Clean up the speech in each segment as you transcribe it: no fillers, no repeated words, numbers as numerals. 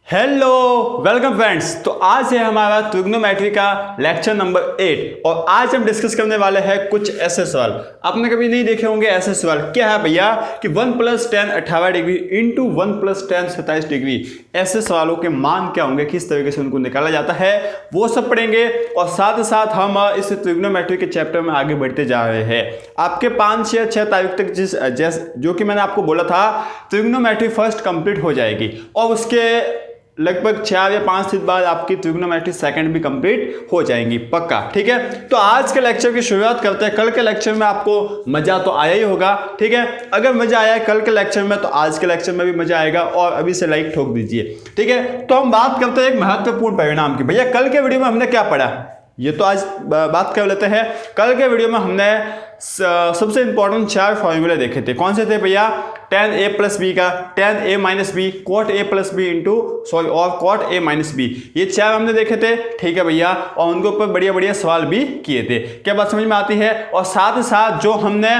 Hello welcome friends. तो आज है हमारा ट्रिग्नोमेट्री का लेक्चर नंबर 8 और आज हम डिस्कस करने वाले हैं कुछ ऐसे सवाल आपने कभी नहीं देखे होंगे। ऐसे सवाल क्या है भैया कि 1 + 10 18 डिग्री इंटू 1 + 10 27 डिग्री, ऐसे सवालों के मान क्या होंगे, किस तरीके से उनको निकाला जाता है, वो सब पढ़ेंगे। और साथ ही साथ हम इस ट्रिग्नोमेट्री के चैप्टर में आगे बढ़ते जा रहे हैं। आपके 5 या 6 तारीख तक जो कि मैंने आपको बोला था ट्रिग्नोमेट्री फर्स्ट कंप्लीट हो जाएगी और उसके लगभग 4 या 5 दिन बाद आपकी ट्रिग्नोमेट्री सेकंड भी कंप्लीट हो जाएंगी पक्का। ठीक है, तो आज के लेक्चर की शुरुआत करते हैं। कल के लेक्चर में आपको मजा तो आया ही होगा, ठीक है। अगर मजा आया है कल के लेक्चर में तो आज के लेक्चर में भी मजा आएगा और अभी से लाइक ठोक दीजिए, ठीक है। तो हम बात करते हैं एक महत्वपूर्ण परिणाम की। भैया कल के वीडियो में हमने क्या पढ़ा, ये तो आज बात कर लेते हैं। कल के वीडियो में हमने सबसे इंपॉर्टेंट 4 फॉर्मूले देखे थे। कौन से थे भैया? tan a + b का tan a - b, cot a + b और cot a - b, ये 4 हमने देखे थे, ठीक है भैया। और उनके ऊपर बढ़िया बढ़िया सवाल भी किए थे। क्या बात समझ में आती है? और साथ ही साथ जो हमने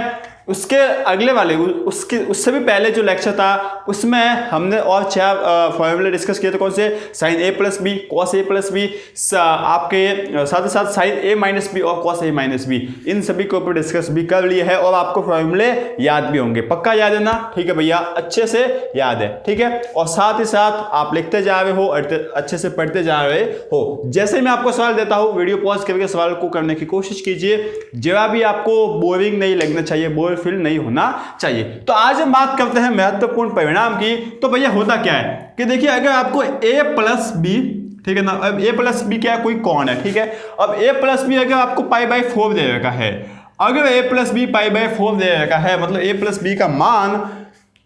उसके अगले वाले उससे भी पहले जो लेक्चर था उसमें हमने और 4 फॉर्मूले डिस्कस किए थे। कौन से? sin a + b, cos a + b, आपके साथ ही साथ sin a - b और cos a - b, इन सभी के ऊपर डिस्कस भी कर लिए है और आपको फॉर्मूले याद भी होंगे, पक्का याद है ना? ठीक है भैया, अच्छे से याद है, ठीक है। और साथ ही साथ आप लिखते जा रहे हो, अच्छे से पढ़ते जा रहे हो। जैसे मैं आपको सवाल देता हूँ वीडियो पॉज करके सवाल को करने की कोशिश कीजिए, जवाब भी आपको बोरिंग नहीं लगना चाहिए, बोर फील नहीं होना चाहिए। तो आज हम बात करते हैं महत्वपूर्ण परिणाम की। तो भैया होता क्या है कि देखिए, अगर आपको a + b, ठीक है ना, अब a + b क्या है? कोई कौन है, ठीक है। अब a + b अगर आपको π/4 दे रखा है, अगर a + b π/4 दे रखा है, मतलब a + b का मान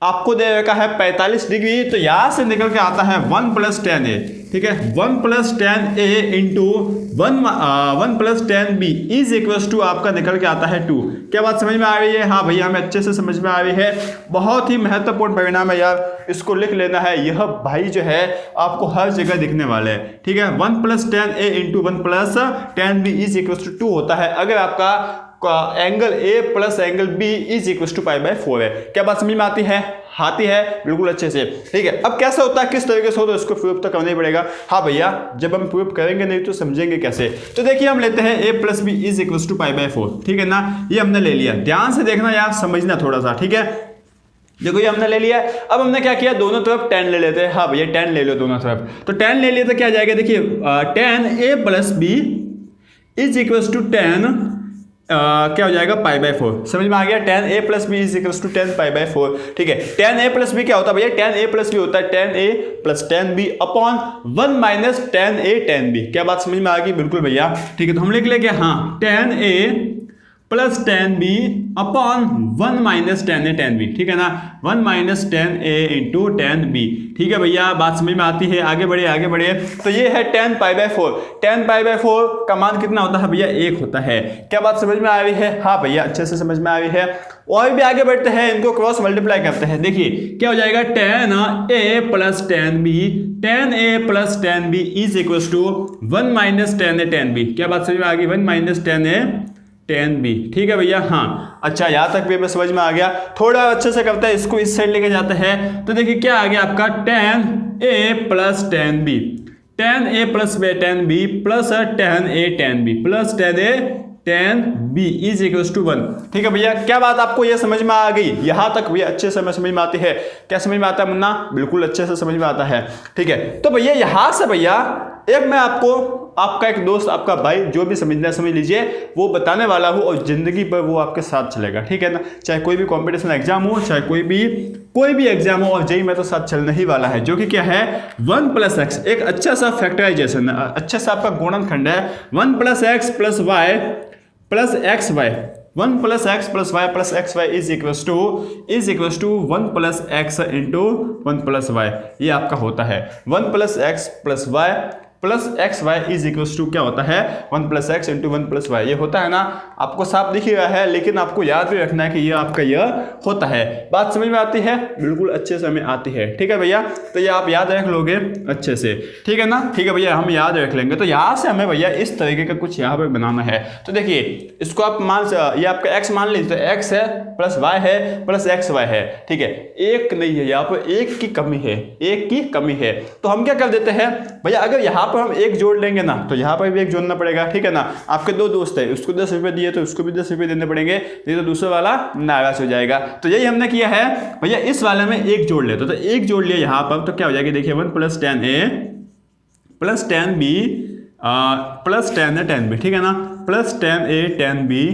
आपको दे रखा है 45 डिग्री, तो यहां से निकल के आता है 1 + 10a, ठीक है। 1 + 10a into 1 + 10b is equal to आपका निकल के आता है 2। क्या बात समझ में आ रही है? हाँ भैया, हमें अच्छे से समझ में आ रही है। बहुत ही महत्वपूर्ण परिणाम है यार, इसको लिख लेना है। यह भाई जो है आपको हर जगह दिखने वाले है, ठीक है। 1 + 10a into 1 + 10b is equal to 2 होता है अगर आपका angle a + angle b is equal to π/4 है। क्या बात समझ में आती है? आती है बिल्कुल अच्छे से, ठीक है। अब कैसे होता है, किस तरीके से होता है, इसको प्रूफ तो करना ही पड़ेगा। हाँ भैया, जब हम प्रूफ करेंगे नहीं तो समझेंगे कैसे। तो देखिए, हम लेते हैं a + b is equal to π/4, ठीक है ना। ये हमने ले लिया, ध्यान से देखना यार, समझना थोड़ा सा, ठीक है। देखो ये हमने ले लिया। अब हमने क्या किया, दोनों तरफ tan ले लेते हैं। हाँ भैया, tan ले लो दोनों तरफ। तो tan ले लिया तो क्या आ जाएगा, देखिए tan a + b is equal to tan क्या हो जाएगा π/4। समझ में आ गया? tan a + b is equal to tan π/4, ठीक है। tan a + b क्या होता है भैया? tan a + b होता है tan a + tan b upon 1 - tan a tan b। क्या बात समझ में आ गई? बिल्कुल भैया, ठीक है। तो हम लिख लेंगे हाँ tan a + tan b upon 1 - tan a tan b, ठीक है ना। 1 - tan a into tan b, ठीक है भैया, बात समझ में आती है। आगे बढ़े आगे बढ़े। तो ये है tan π/4। tan π/4 का मान कितना होता है भैया? 1 होता है। क्या बात समझ में आ रही है? हाँ भैया, अच्छे से समझ में आ रही है। और भी आगे बढ़ते हैं, इनको क्रॉस मल्टीप्लाई करते हैं। देखिए क्या हो जाएगा, tan a + tan b, tan a + tan b is equal to 1 - tan a tan b। क्या बात समझ में आ गई? 1 - tan a tan b, ठीक है भैया। हाँ अच्छा, यहां तक भी हमें समझ में आ गया। थोड़ा अच्छे से करते हैं, इसको इस साइड लेके जाते हैं। तो देखिए क्या आ गया आपका tan a + tan b, tan a + tan b plus tan a tan b plus tan a tan b is equal to 1, ठीक है भैया। क्या बात आपको ये समझ में आ गई? यहां तक भैया अच्छे से समझ में आती है। क्या समझ में आता है मुन्ना? बिल्कुल अच्छे से समझ में आता है, ठीक है। तो भैया यहां से भैया एक मैं आपका एक दोस्त, आपका भाई, जो भी समझना है समझ लीजिए, वो बताने वाला हूँ और जिंदगी पर वो आपके साथ चलेगा, ठीक है ना। चाहे कोई भी कॉम्पिटिशन एग्जाम हो, चाहे कोई भी एग्जाम हो, और जेईई में तो साथ चलने ही वाला है, जो कि क्या है 1 + x, एक अच्छा सा फैक्टराइजेशन, अच्छा सा आपका गुणनखंड है। 1 + x + y + xy, 1 + x + y + xy is equal to 1 + x into 1 + y। ये आपका होता है 1 + x + y plus x y is equals to क्या होता है 1 plus x into 1 plus y. ये होता है ना, आपको साफ दिख रहा है, लेकिन आपको याद भी रखना है कि ये आपका यह होता है। बात समझ में आती है? बिल्कुल अच्छे से हमें आती है। ठीक है भैया, तो ये आप याद रख लोगे अच्छे से। ठीक है ना, ठीक है भैया, हम याद रख लेंगे। तो यहाँ से हमें भैया इस तरीके का कुछ यहाँ पे बनाना है। तो देखिए इसको आप ये आपका एक्स मान लीजिए, तो एक्स है प्लस वाई है प्लस एक्स वाई है। ठीक है, एक नहीं है यहाँ पर, एक की कमी है, एक की कमी है। तो हम क्या कर देते हैं भैया, अगर यहाँ पर हम एक जोड़ लेंगे ना तो यहाँ पर भी एक जोड़ना पड़ेगा। ठीक है ना, आपके दो दोस्त है, उसको 10 रुपये दिए तो उसको भी 10 रुपये देने पड़ेंगे, नहीं तो दूसरा वाला नाराज हो जाएगा। तो यही हमने किया है भैया, इस वाले में एक जोड़ लेते तो एक जोड़ लिया यहाँ पर, तो क्या हो जाएगा देखिए 1 plus 10a plus 10b plus 10a 10b। ठीक है ना, plus 10a 10b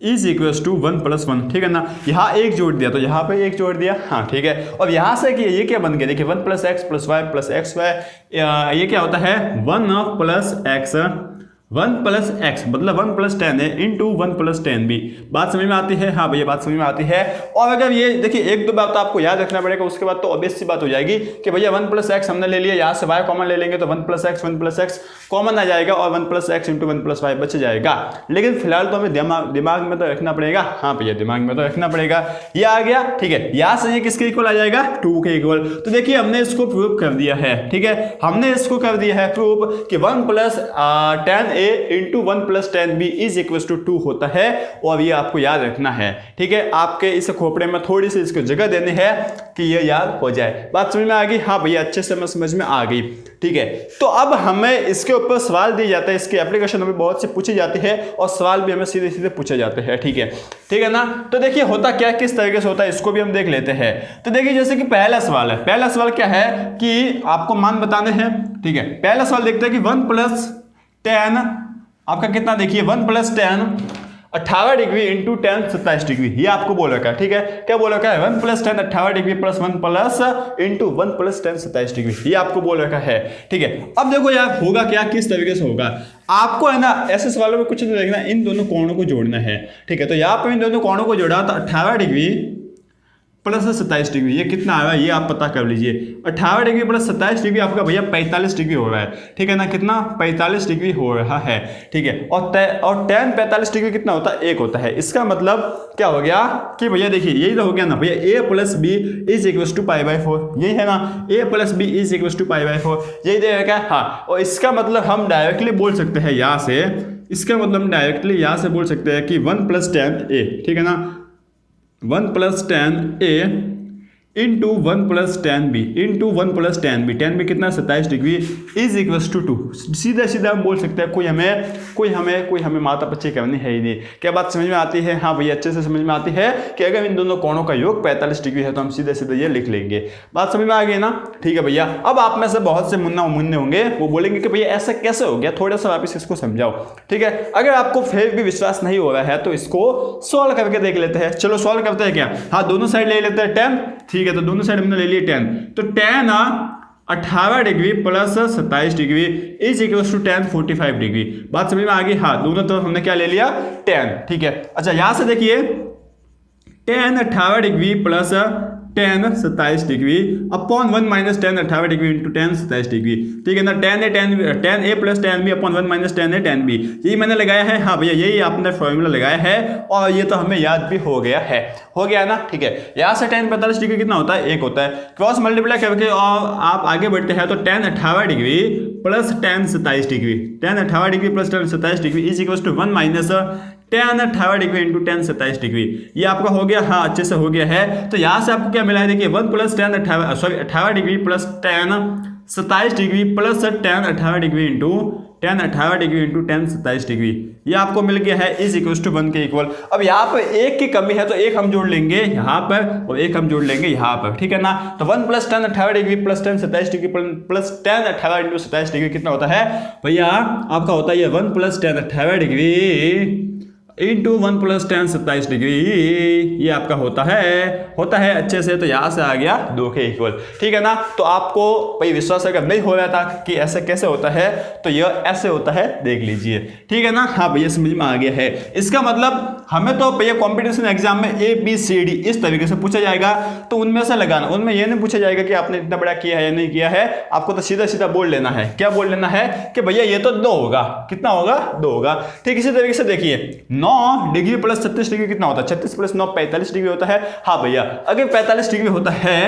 is equals to 1 plus 1। ठीक है ना, यहाँ एक जोड़ दिया तो यहाँ पे एक जोड़ दिया। हाँ ठीक है, और यहाँ से कि ये क्या बन गया देखिए 1 plus x plus y plus x y, ये क्या होता है 1 प्लस एक्स 1 प्लस एक्स मतलब 1 प्लस 10 है इंटू 1 प्लस 10b। बात समझ में आती है? हाँ भैया बात समझ में आती है। और अगर ये देखिए एक दो बात तो आपको याद रखना पड़ेगा, उसके बाद तो ऑब्वियस सी बात हो जाएगी कि भैया 1 प्लस एक्स हमने ले लिया, यहाँ से वाई कॉमन ले लेंगे तो 1 प्लस एक्स कॉमन आ जाएगा और 1 plus x into 1 plus y बच जाएगा। लेकिन फिलहाल तो हमें दिमाग में तो रखना पड़ेगा। हाँ भैया दिमाग में तो रखना पड़ेगा। ये आ गया। ठीक है, यहाँ से ये किसके इक्वल आ जाएगा 2 के इक्वल। तो देखिए हमने इसको प्रूव कर दिया है। ठीक है, हमने इसको कर दिया है प्रूव कि 1 plus 10a into 1 plus 10b is equal to 2 होता है। और ये आपको याद रखना है। ठीक है, आपके इस खोपड़े में थोड़ी सी इसको जगह देनी है कि ये याद हो जाए। बात समझ में आ गई? हाँ भैया अच्छे से समझ में आ गई। ठीक है, तो अब हमें इसके ऊपर सवाल दिए जाते हैं, इसकी एप्लीकेशन हमें बहुत से पूछी जाती है और सवाल भी हमें सीधे सीधे पूछे जाते हैं। ठीक है ना, तो देखिए होता क्या किस तरीके से होता है इसको भी हम देख लेते हैं। तो देखिए जैसे कि पहला सवाल है, पहला सवाल क्या है कि आपको मान बताने हैं। ठीक है, पहला सवाल देखते हैं कि 1 प्लस 10 आपका कितना देखिए 1 प्लस 10 18 डिग्री इंटू 10 27 डिग्री, ये आपको बोल रखा है। ठीक है, क्या बोल रखा है 1 plus 10 18 degree plus 1 plus into 1 plus 10 27 degree, ये आपको बोल रखा है। ठीक है, अब देखो यार होगा क्या, किस तरीके से होगा। आपको है ना ऐसे सवालों में कुछ नहीं देखना, इन दोनों कोणों को जोड़ना है। ठीक है, तो यहाँ पर इन दोनों कोणों को जोड़ा तो 18 डिग्री प्लस 27 डिग्री, ये कितना आ रहा है ये आप पता कर लीजिए। 18 डिग्री प्लस 27 डिग्री आपका भैया 45 डिग्री हो रहा है। ठीक है ना, कितना 45 डिग्री हो रहा है। ठीक है, और tan 45 डिग्री कितना होता है 1 होता है। इसका मतलब क्या हो गया कि भैया देखिए यही तो हो गया ना भैया, a plus B is equal to π/4, यही है ना, a plus B is equal to π/4, यही देगा। हाँ, और इसका मतलब हम डायरेक्टली बोल सकते हैं यहाँ से, इसका मतलब हम डायरेक्टली यहाँ से बोल सकते हैं कि 1 प्लस 10a, ठीक है ना, 1 plus 10a into 1 plus 10b into 1 plus 10b, 10b कितना 27 डिग्री इज इक्वल्स टू 2। सीधा सीधा हम बोल सकते हैं, कोई हमें माता पच्ची करनी है ही नहीं। क्या बात समझ में आती है? हाँ भैया अच्छे से समझ में आती है कि अगर इन दोनों कोणों का योग 45 डिग्री है तो हम सीधे सीधे ये लिख लेंगे। बात समझ में आ गई ना? ठीक है भैया, अब आप में से बहुत से मुन्ने होंगे, वो बोलेंगे कि भैया ऐसा कैसे हो गया, थोड़ा सा वापस इसको समझाओ। ठीक है, अगर आपको फिर भी विश्वास नहीं हो रहा है तो इसको सॉल्व करके देख लेते हैं। चलो सॉल्व करते हैं क्या? हाँ, दोनों साइड ले लेते हैं 10। ठीक है, तो दोनों साइड हमने ले लिए 10, तो tan 18 degree plus 27 degree is equal to tan 45 degree. बात समझ में आ गई? हाँ, दोनों तरफ हमने क्या ले लिया 10। ठीक है, अच्छा यहां से देखिए tan 18 degree plus tan 27 degree upon 1 minus tan 18 degree into tan 27 degree. ठीक है ना, tan a plus tan b upon 1 minus tan a tan b, यही मैंने लगाया है। हाँ भैया यही आपने फॉर्मूला लगाया है और ये तो हमें याद भी हो गया ना। ठीक है, यहाँ से tan 45 डिग्री कितना होता है 1 होता है, क्रॉस मल्टीप्लाई करके और आप आगे बढ़ते हैं तो tan 18 degree plus tan 27 degree, tan 18 degree plus tan 27 degree is equal to 1 minus tan 18 degree into tan 27 degree, ये आपका हो गया। हाँ, अच्छे से हो गया है। तो यहाँ से आपको क्या मिला है देखिए 1 plus tan 18 degree plus tan 27 degree plus tan 18 degree into tan 18 degree into tan 27 degree, ये आपको मिल गया है इज इक्वल टू 1 के इक्वल। अब यहाँ पर एक की कमी है तो एक हम जोड़ लेंगे यहाँ पर और एक हम जोड़ लेंगे यहाँ पर। ठीक है ना, तो 1 plus tan 18 degree plus tan 27 degree plus tan 18 into 27 degree कितना होता है भैया आपका होता है 1 plus tan 18 degree into 1 + tan 27 degree, ये आपका होता है अच्छे से। तो यहां से आ गया 2 के इक्वल, ठीक है ना। तो आपको भाई विश्वास अगर नहीं हो रहा था कि ऐसे कैसे होता है, तो यह ऐसे होता है, देख लीजिए, ठीक है ना। हाँ भैया समझ में आ गया है। इसका मतलब हमें तो भैया कॉम्पिटिशन एग्जाम में ABCD इस तरीके से पूछा जाएगा, तो उनमें से लगाना, उनमें यह नहीं पूछा जाएगा कि आपने इतना बड़ा किया है या नहीं किया है। आपको तो सीधा सीधा बोल लेना है, क्या बोल लेना है कि भैया ये तो 2 होगा। कितना होगा? 2 होगा। ठीक इसी तरीके से देखिए 9 डिग्री + 36 डिग्री कितना होता है? 36 + 9 45 डिग्री होता है। हाँ भैया, अगर 45 डिग्री होता है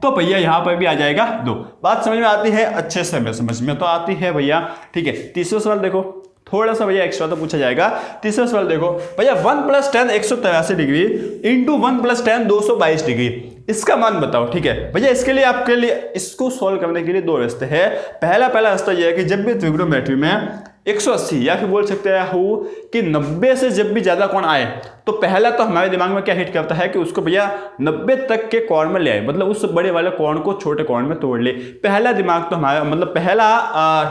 तो भैया यहां पर भी आ जाएगा 2। बात समझ में आती है? अच्छे से समझ में तो आती है भैया, ठीक है। तीसरा सवाल देखो, थोड़ा सा भैया एक्स्ट्रा तो पूछा जाएगा। तीसरा सवाल देखो भैया, 1 + tan 183 degree into 1 + tan 222 degree, इसका मान बताओ, ठीक है भैया। इसके लिए आपके लिए इसको सॉल्व करने के लिए 2 रास्ते हैं। पहला रास्ता यह है कि जब भी ट्रिग्नोमेट्री में 180 या फिर बोल सकते हैं कि 90 से जब भी ज्यादा कोण आए, तो पहला तो हमारे दिमाग में क्या हिट करता है कि उसको भैया 90 तक के कोण में ले आए, मतलब उस बड़े वाले कोण को छोटे कोण में तोड़ ले। पहला दिमाग तो हमारा मतलब पहला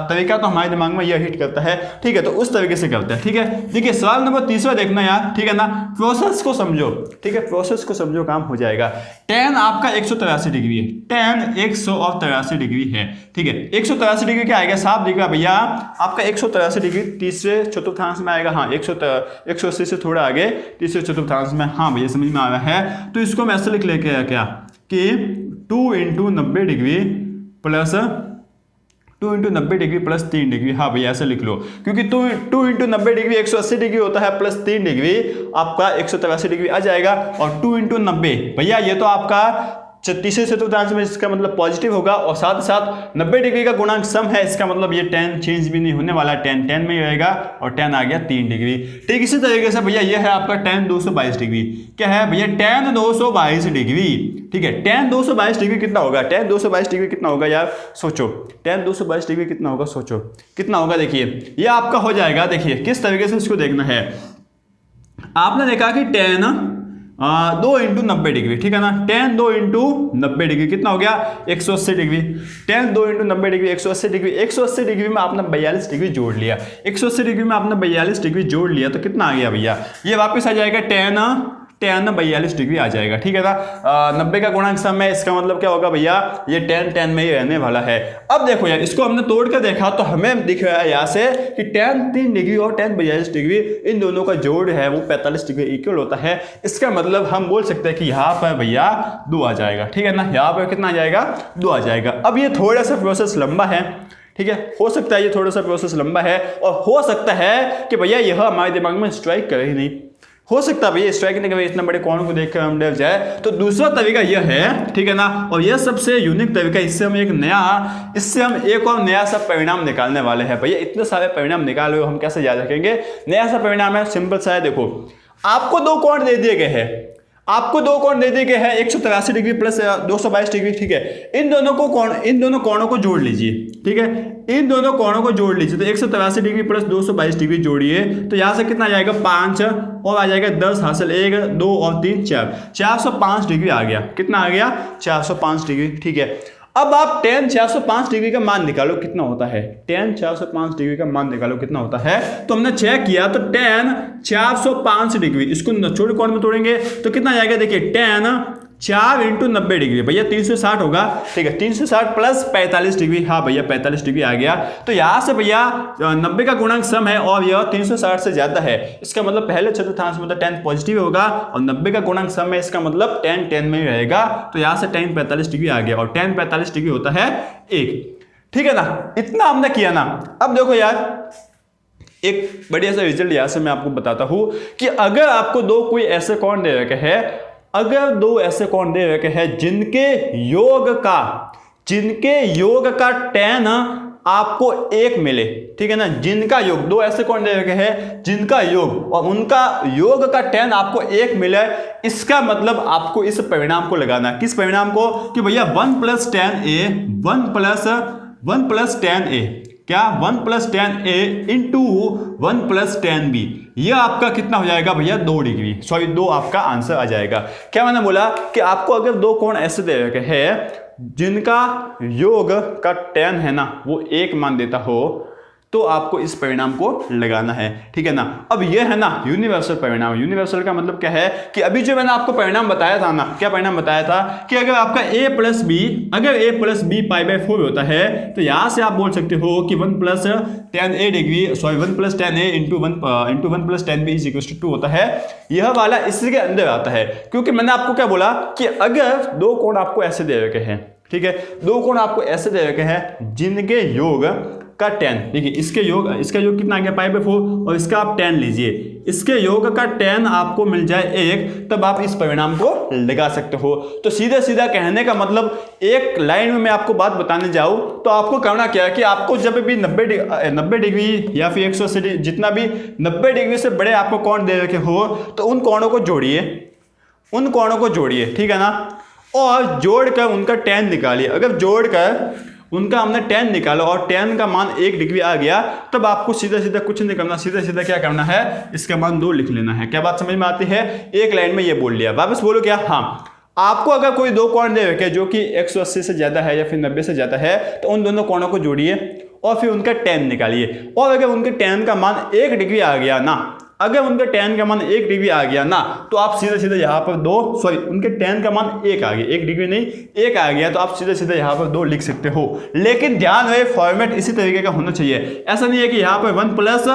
तरीका तो हमारे दिमाग में यह हिट करता है, ठीक है। तो उस तरीके से करते हैं, ठीक है। देखिए सवाल नंबर 3 देखना यार, ठीक है ना। प्रोसेस को समझो, ठीक है, प्रोसेस को समझो, काम हो जाएगा। tan आपका 183 डिग्री है, tan 183 डिग्री है, ठीक है। 183 डिग्री क्या आएगा? साफ दिखेगा भैया आपका 183 डिग्री तीसरे चतुर्थांश में आएगा। हाँ 180 से थोड़ा आगे तीसरे चतुर्थांश में। हाँ भैया समझ में आ रहा है। तो इसको मैं ऐसे लिख लेके क्या कि 2 × 90 degree plus 2 × 90 degree plus 3 degree. हाँ भैया ऐसे लिख लो, क्योंकि 2 × 90 डिग्री 180 डिग्री होता है, प्लस 3 डिग्री आपका 183 डिग्री आ जाएगा। और 2 × 90 भैया ये तो आपका तीसरे चतुर्थांश में, इसका मतलब पॉजिटिव होगा। और साथ साथ 90 डिग्री का गुणांक सम है, इसका मतलब ये tan चेंज भी नहीं होने वाला, tan में ही रहेगा। और tan आ गया 3 डिग्री। ठीक इसी तरीके से भैया ये है आपका tan 222 डिग्री। क्या है भैया? tan 222 डिग्री, ठीक है। tan 222 डिग्री कितना होगा? tan 222 डिग्री कितना होगा यार? सोचो, tan 222 डिग्री कितना होगा? सोचो कितना होगा। देखिए ये आपका हो जाएगा, देखिए किस तरीके से इसको देखना है। आपने देखा कि tan 2 × 90 डिग्री, ठीक है ना। tan 2 × 90 डिग्री कितना हो गया? 180 degree. tan 2 × 90 degree 180 degree. 180 degree में आपने 42 डिग्री जोड़ लिया। 180 डिग्री में आपने 42 डिग्री जोड़ लिया तो कितना आ गया भैया? ये वापस आ जाएगा tan 42 डिग्री आ जाएगा, ठीक है ना। 90 का गुणांक सम है, इसका मतलब क्या होगा भैया? ये tan में ही रहने वाला है। अब देखो यार, इसको हमने तोड़ कर देखा तो हमें दिख रहा है यहाँ से कि tan 3 डिग्री और tan 42 डिग्री, इन दोनों का जोड़ है वो 45 डिग्री इक्वल होता है। इसका मतलब हम बोल सकते हैं कि यहाँ पर भैया 2 आ जाएगा, ठीक है ना। यहाँ पर कितना आ जाएगा? 2 आ जाएगा। अब ये थोड़ा सा प्रोसेस लंबा है, ठीक है। हो सकता है ये थोड़ा सा प्रोसेस लंबा है, और हो सकता है कि भैया यह हमारे दिमाग में स्ट्राइक करे ही नहीं। हो सकता है भैया स्ट्राइक नहीं करे, इतना बड़े कोण को देखकर हम डर जाए। तो दूसरा तरीका यह है, ठीक है ना, और यह सबसे यूनिक तरीका। इससे हम एक और नया सा परिणाम निकालने वाले हैं। भैया इतने सारे परिणाम निकाले हो, हम कैसे याद रखेंगे? नया सा परिणाम है, सिंपल सा है। देखो आपको 2 कोण दे दिए गए हैं, आपको 2 कोण दे दिए गए हैं, 183 डिग्री प्लस 222 डिग्री, ठीक है। इन दोनों कोणों को जोड़ लीजिए, ठीक है। इन दोनों कोणों को जोड़ लीजिए। तो 183 डिग्री प्लस 222 डिग्री जोड़िए तो यहां से कितना आ जाएगा? 5 और आ जाएगा 10 हासिल, 1 2 और 3 4, 405 डिग्री आ गया। कितना आ गया? 405 डिग्री, ठीक है। अब आप tan 405 डिग्री का मान निकालो कितना होता है। tan 405 डिग्री का मान निकालो कितना होता है। तो हमने चेक किया तो tan 405 डिग्री, इसको छोटे कोण में तोड़ेंगे तो कितना जाएगा? देखिए tan 4 × 90 डिग्री भैया 360 होगा, ठीक है। 360 प्लस 45 डिग्री, हाँ भैया 45 डिग्री आ गया। तो यहाँ से भैया 90 का गुणांक सम है और यह 360 से ज्यादा है। इसका मतलब पहले चतुर्थांश में तो tan पॉजिटिव होगा, और 90 का गुणांक सम है, इसका मतलब tan में ही रहेगा। तो यहाँ से tan 45 डिग्री आ गया, और tan 45 डिग्री होता है 1, ठीक है ना। इतना हमने किया ना। अब देखो यार, एक बढ़िया सा रिजल्ट यहाँ से मैं आपको बताता हूँ कि अगर आपको 2 कोई ऐसे कोण दे रखे हैं, अगर 2 ऐसे कोण दे रखे हैं जिनके योग का tan आपको 1 मिले, ठीक है ना। जिनका योग, 2 ऐसे कोण दे रखे हैं जिनका योग और उनका योग का tan आपको 1 मिले, इसका मतलब आपको इस परिणाम को लगाना है। किस परिणाम को? कि भैया 1 + tan A, 1 + tan A, क्या 1 + tan A into 1 + tan B, यह आपका कितना हो जाएगा भैया? 2 डिग्री, सॉरी 2 आपका आंसर आ जाएगा। क्या मैंने बोला कि आपको अगर 2 कोण ऐसे दे रखे हैं जिनका योग का tan है ना वो 1 मान देता हो, तो आपको इस परिणाम को लगाना है, ठीक है ना। अब ये है ना यूनिवर्सल परिणाम। यूनिवर्सल का मतलब क्या है कि अभी जो मैंने आपको परिणाम बताया था ना, क्या परिणाम बताया था कि अगर आपका a प्लस बी, अगर a प्लस बी π/4 होता है तो यहां से आप बोल सकते हो कि 1 plus 10a degree, sorry 1 plus 10a into 1 plus 10b is equal to 2 होता है। यह वाला इसके अंदर आता है, क्योंकि मैंने आपको क्या बोला कि अगर दो कोण आपको ऐसे दे रखे हैं, ठीक है, दो कोण आपको ऐसे दे रखे हैं जिनके योग का tan, देखिए इसका योग कितना आ गया π/4 और इसका आप tan लीजिए, इसके योग का tan आपको मिल जाए 1, तब आप इस परिणाम को लगा सकते हो। तो सीधा सीधा कहने का मतलब एक लाइन में मैं आपको बात बताने जाऊं तो आपको करना क्या है कि आपको जब भी 90 डिग्री या फिर 180 डिग्री, जितना भी 90 डिग्री से बड़े आपको कोण दे रखे हो तो उन कोणों को जोड़िए, ठीक है ना, और जोड़कर उनका tan निकालिए। अगर जोड़कर उनका हमने tan निकाला और tan का मान 1 डिग्री आ गया, तब आपको सीधा सीधा कुछ नहीं करना, सीधा सीधा क्या करना है, इसका मान 2 लिख लेना है। क्या बात समझ में आती है? एक लाइन में ये बोल लिया, वापस बोलो क्या? हाँ, आपको अगर कोई दो कोण दे रखे जो कि 180 से ज्यादा है या फिर 90 से ज्यादा है तो उन दोनों कोणों को जोड़िए और फिर उनका tan निकालिए। और अगर उनके tan का मान 1 डिग्री आ गया ना, अगर उनका tan का मान 1 डिग्री आ गया ना, तो आप सीधा सीधा यहाँ पर उनके tan का मान 1 आ गया, 1 डिग्री नहीं 1 आ गया, तो आप सीधा सीधा यहाँ पर 2 लिख सकते हो। लेकिन ध्यान रहे फॉर्मेट इसी तरीके का होना चाहिए। ऐसा नहीं है कि यहाँ पर 1 प्लस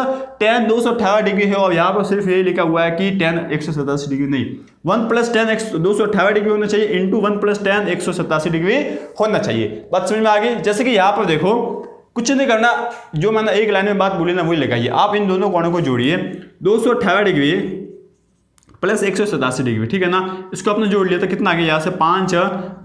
tan 218 डिग्री है और यहाँ पर सिर्फ ये लिखा हुआ है कि tan 187 डिग्री, नहीं, 1 प्लस tan 218 डिग्री होना चाहिए इंटू 1 प्लस tan 187 डिग्री होना चाहिए। बात समझ में आ गई? जैसे कि यहाँ पर देखो, कुछ नहीं करना, जो मैंने एक लाइन में बात बोली ना वही लगाइए। आप इन दोनों कोणों को जोड़िए, 218 डिग्री प्लस 187 डिग्री, ठीक है ना, इसको आपने जोड़ लिया तो कितना आ गया, यहाँ से 5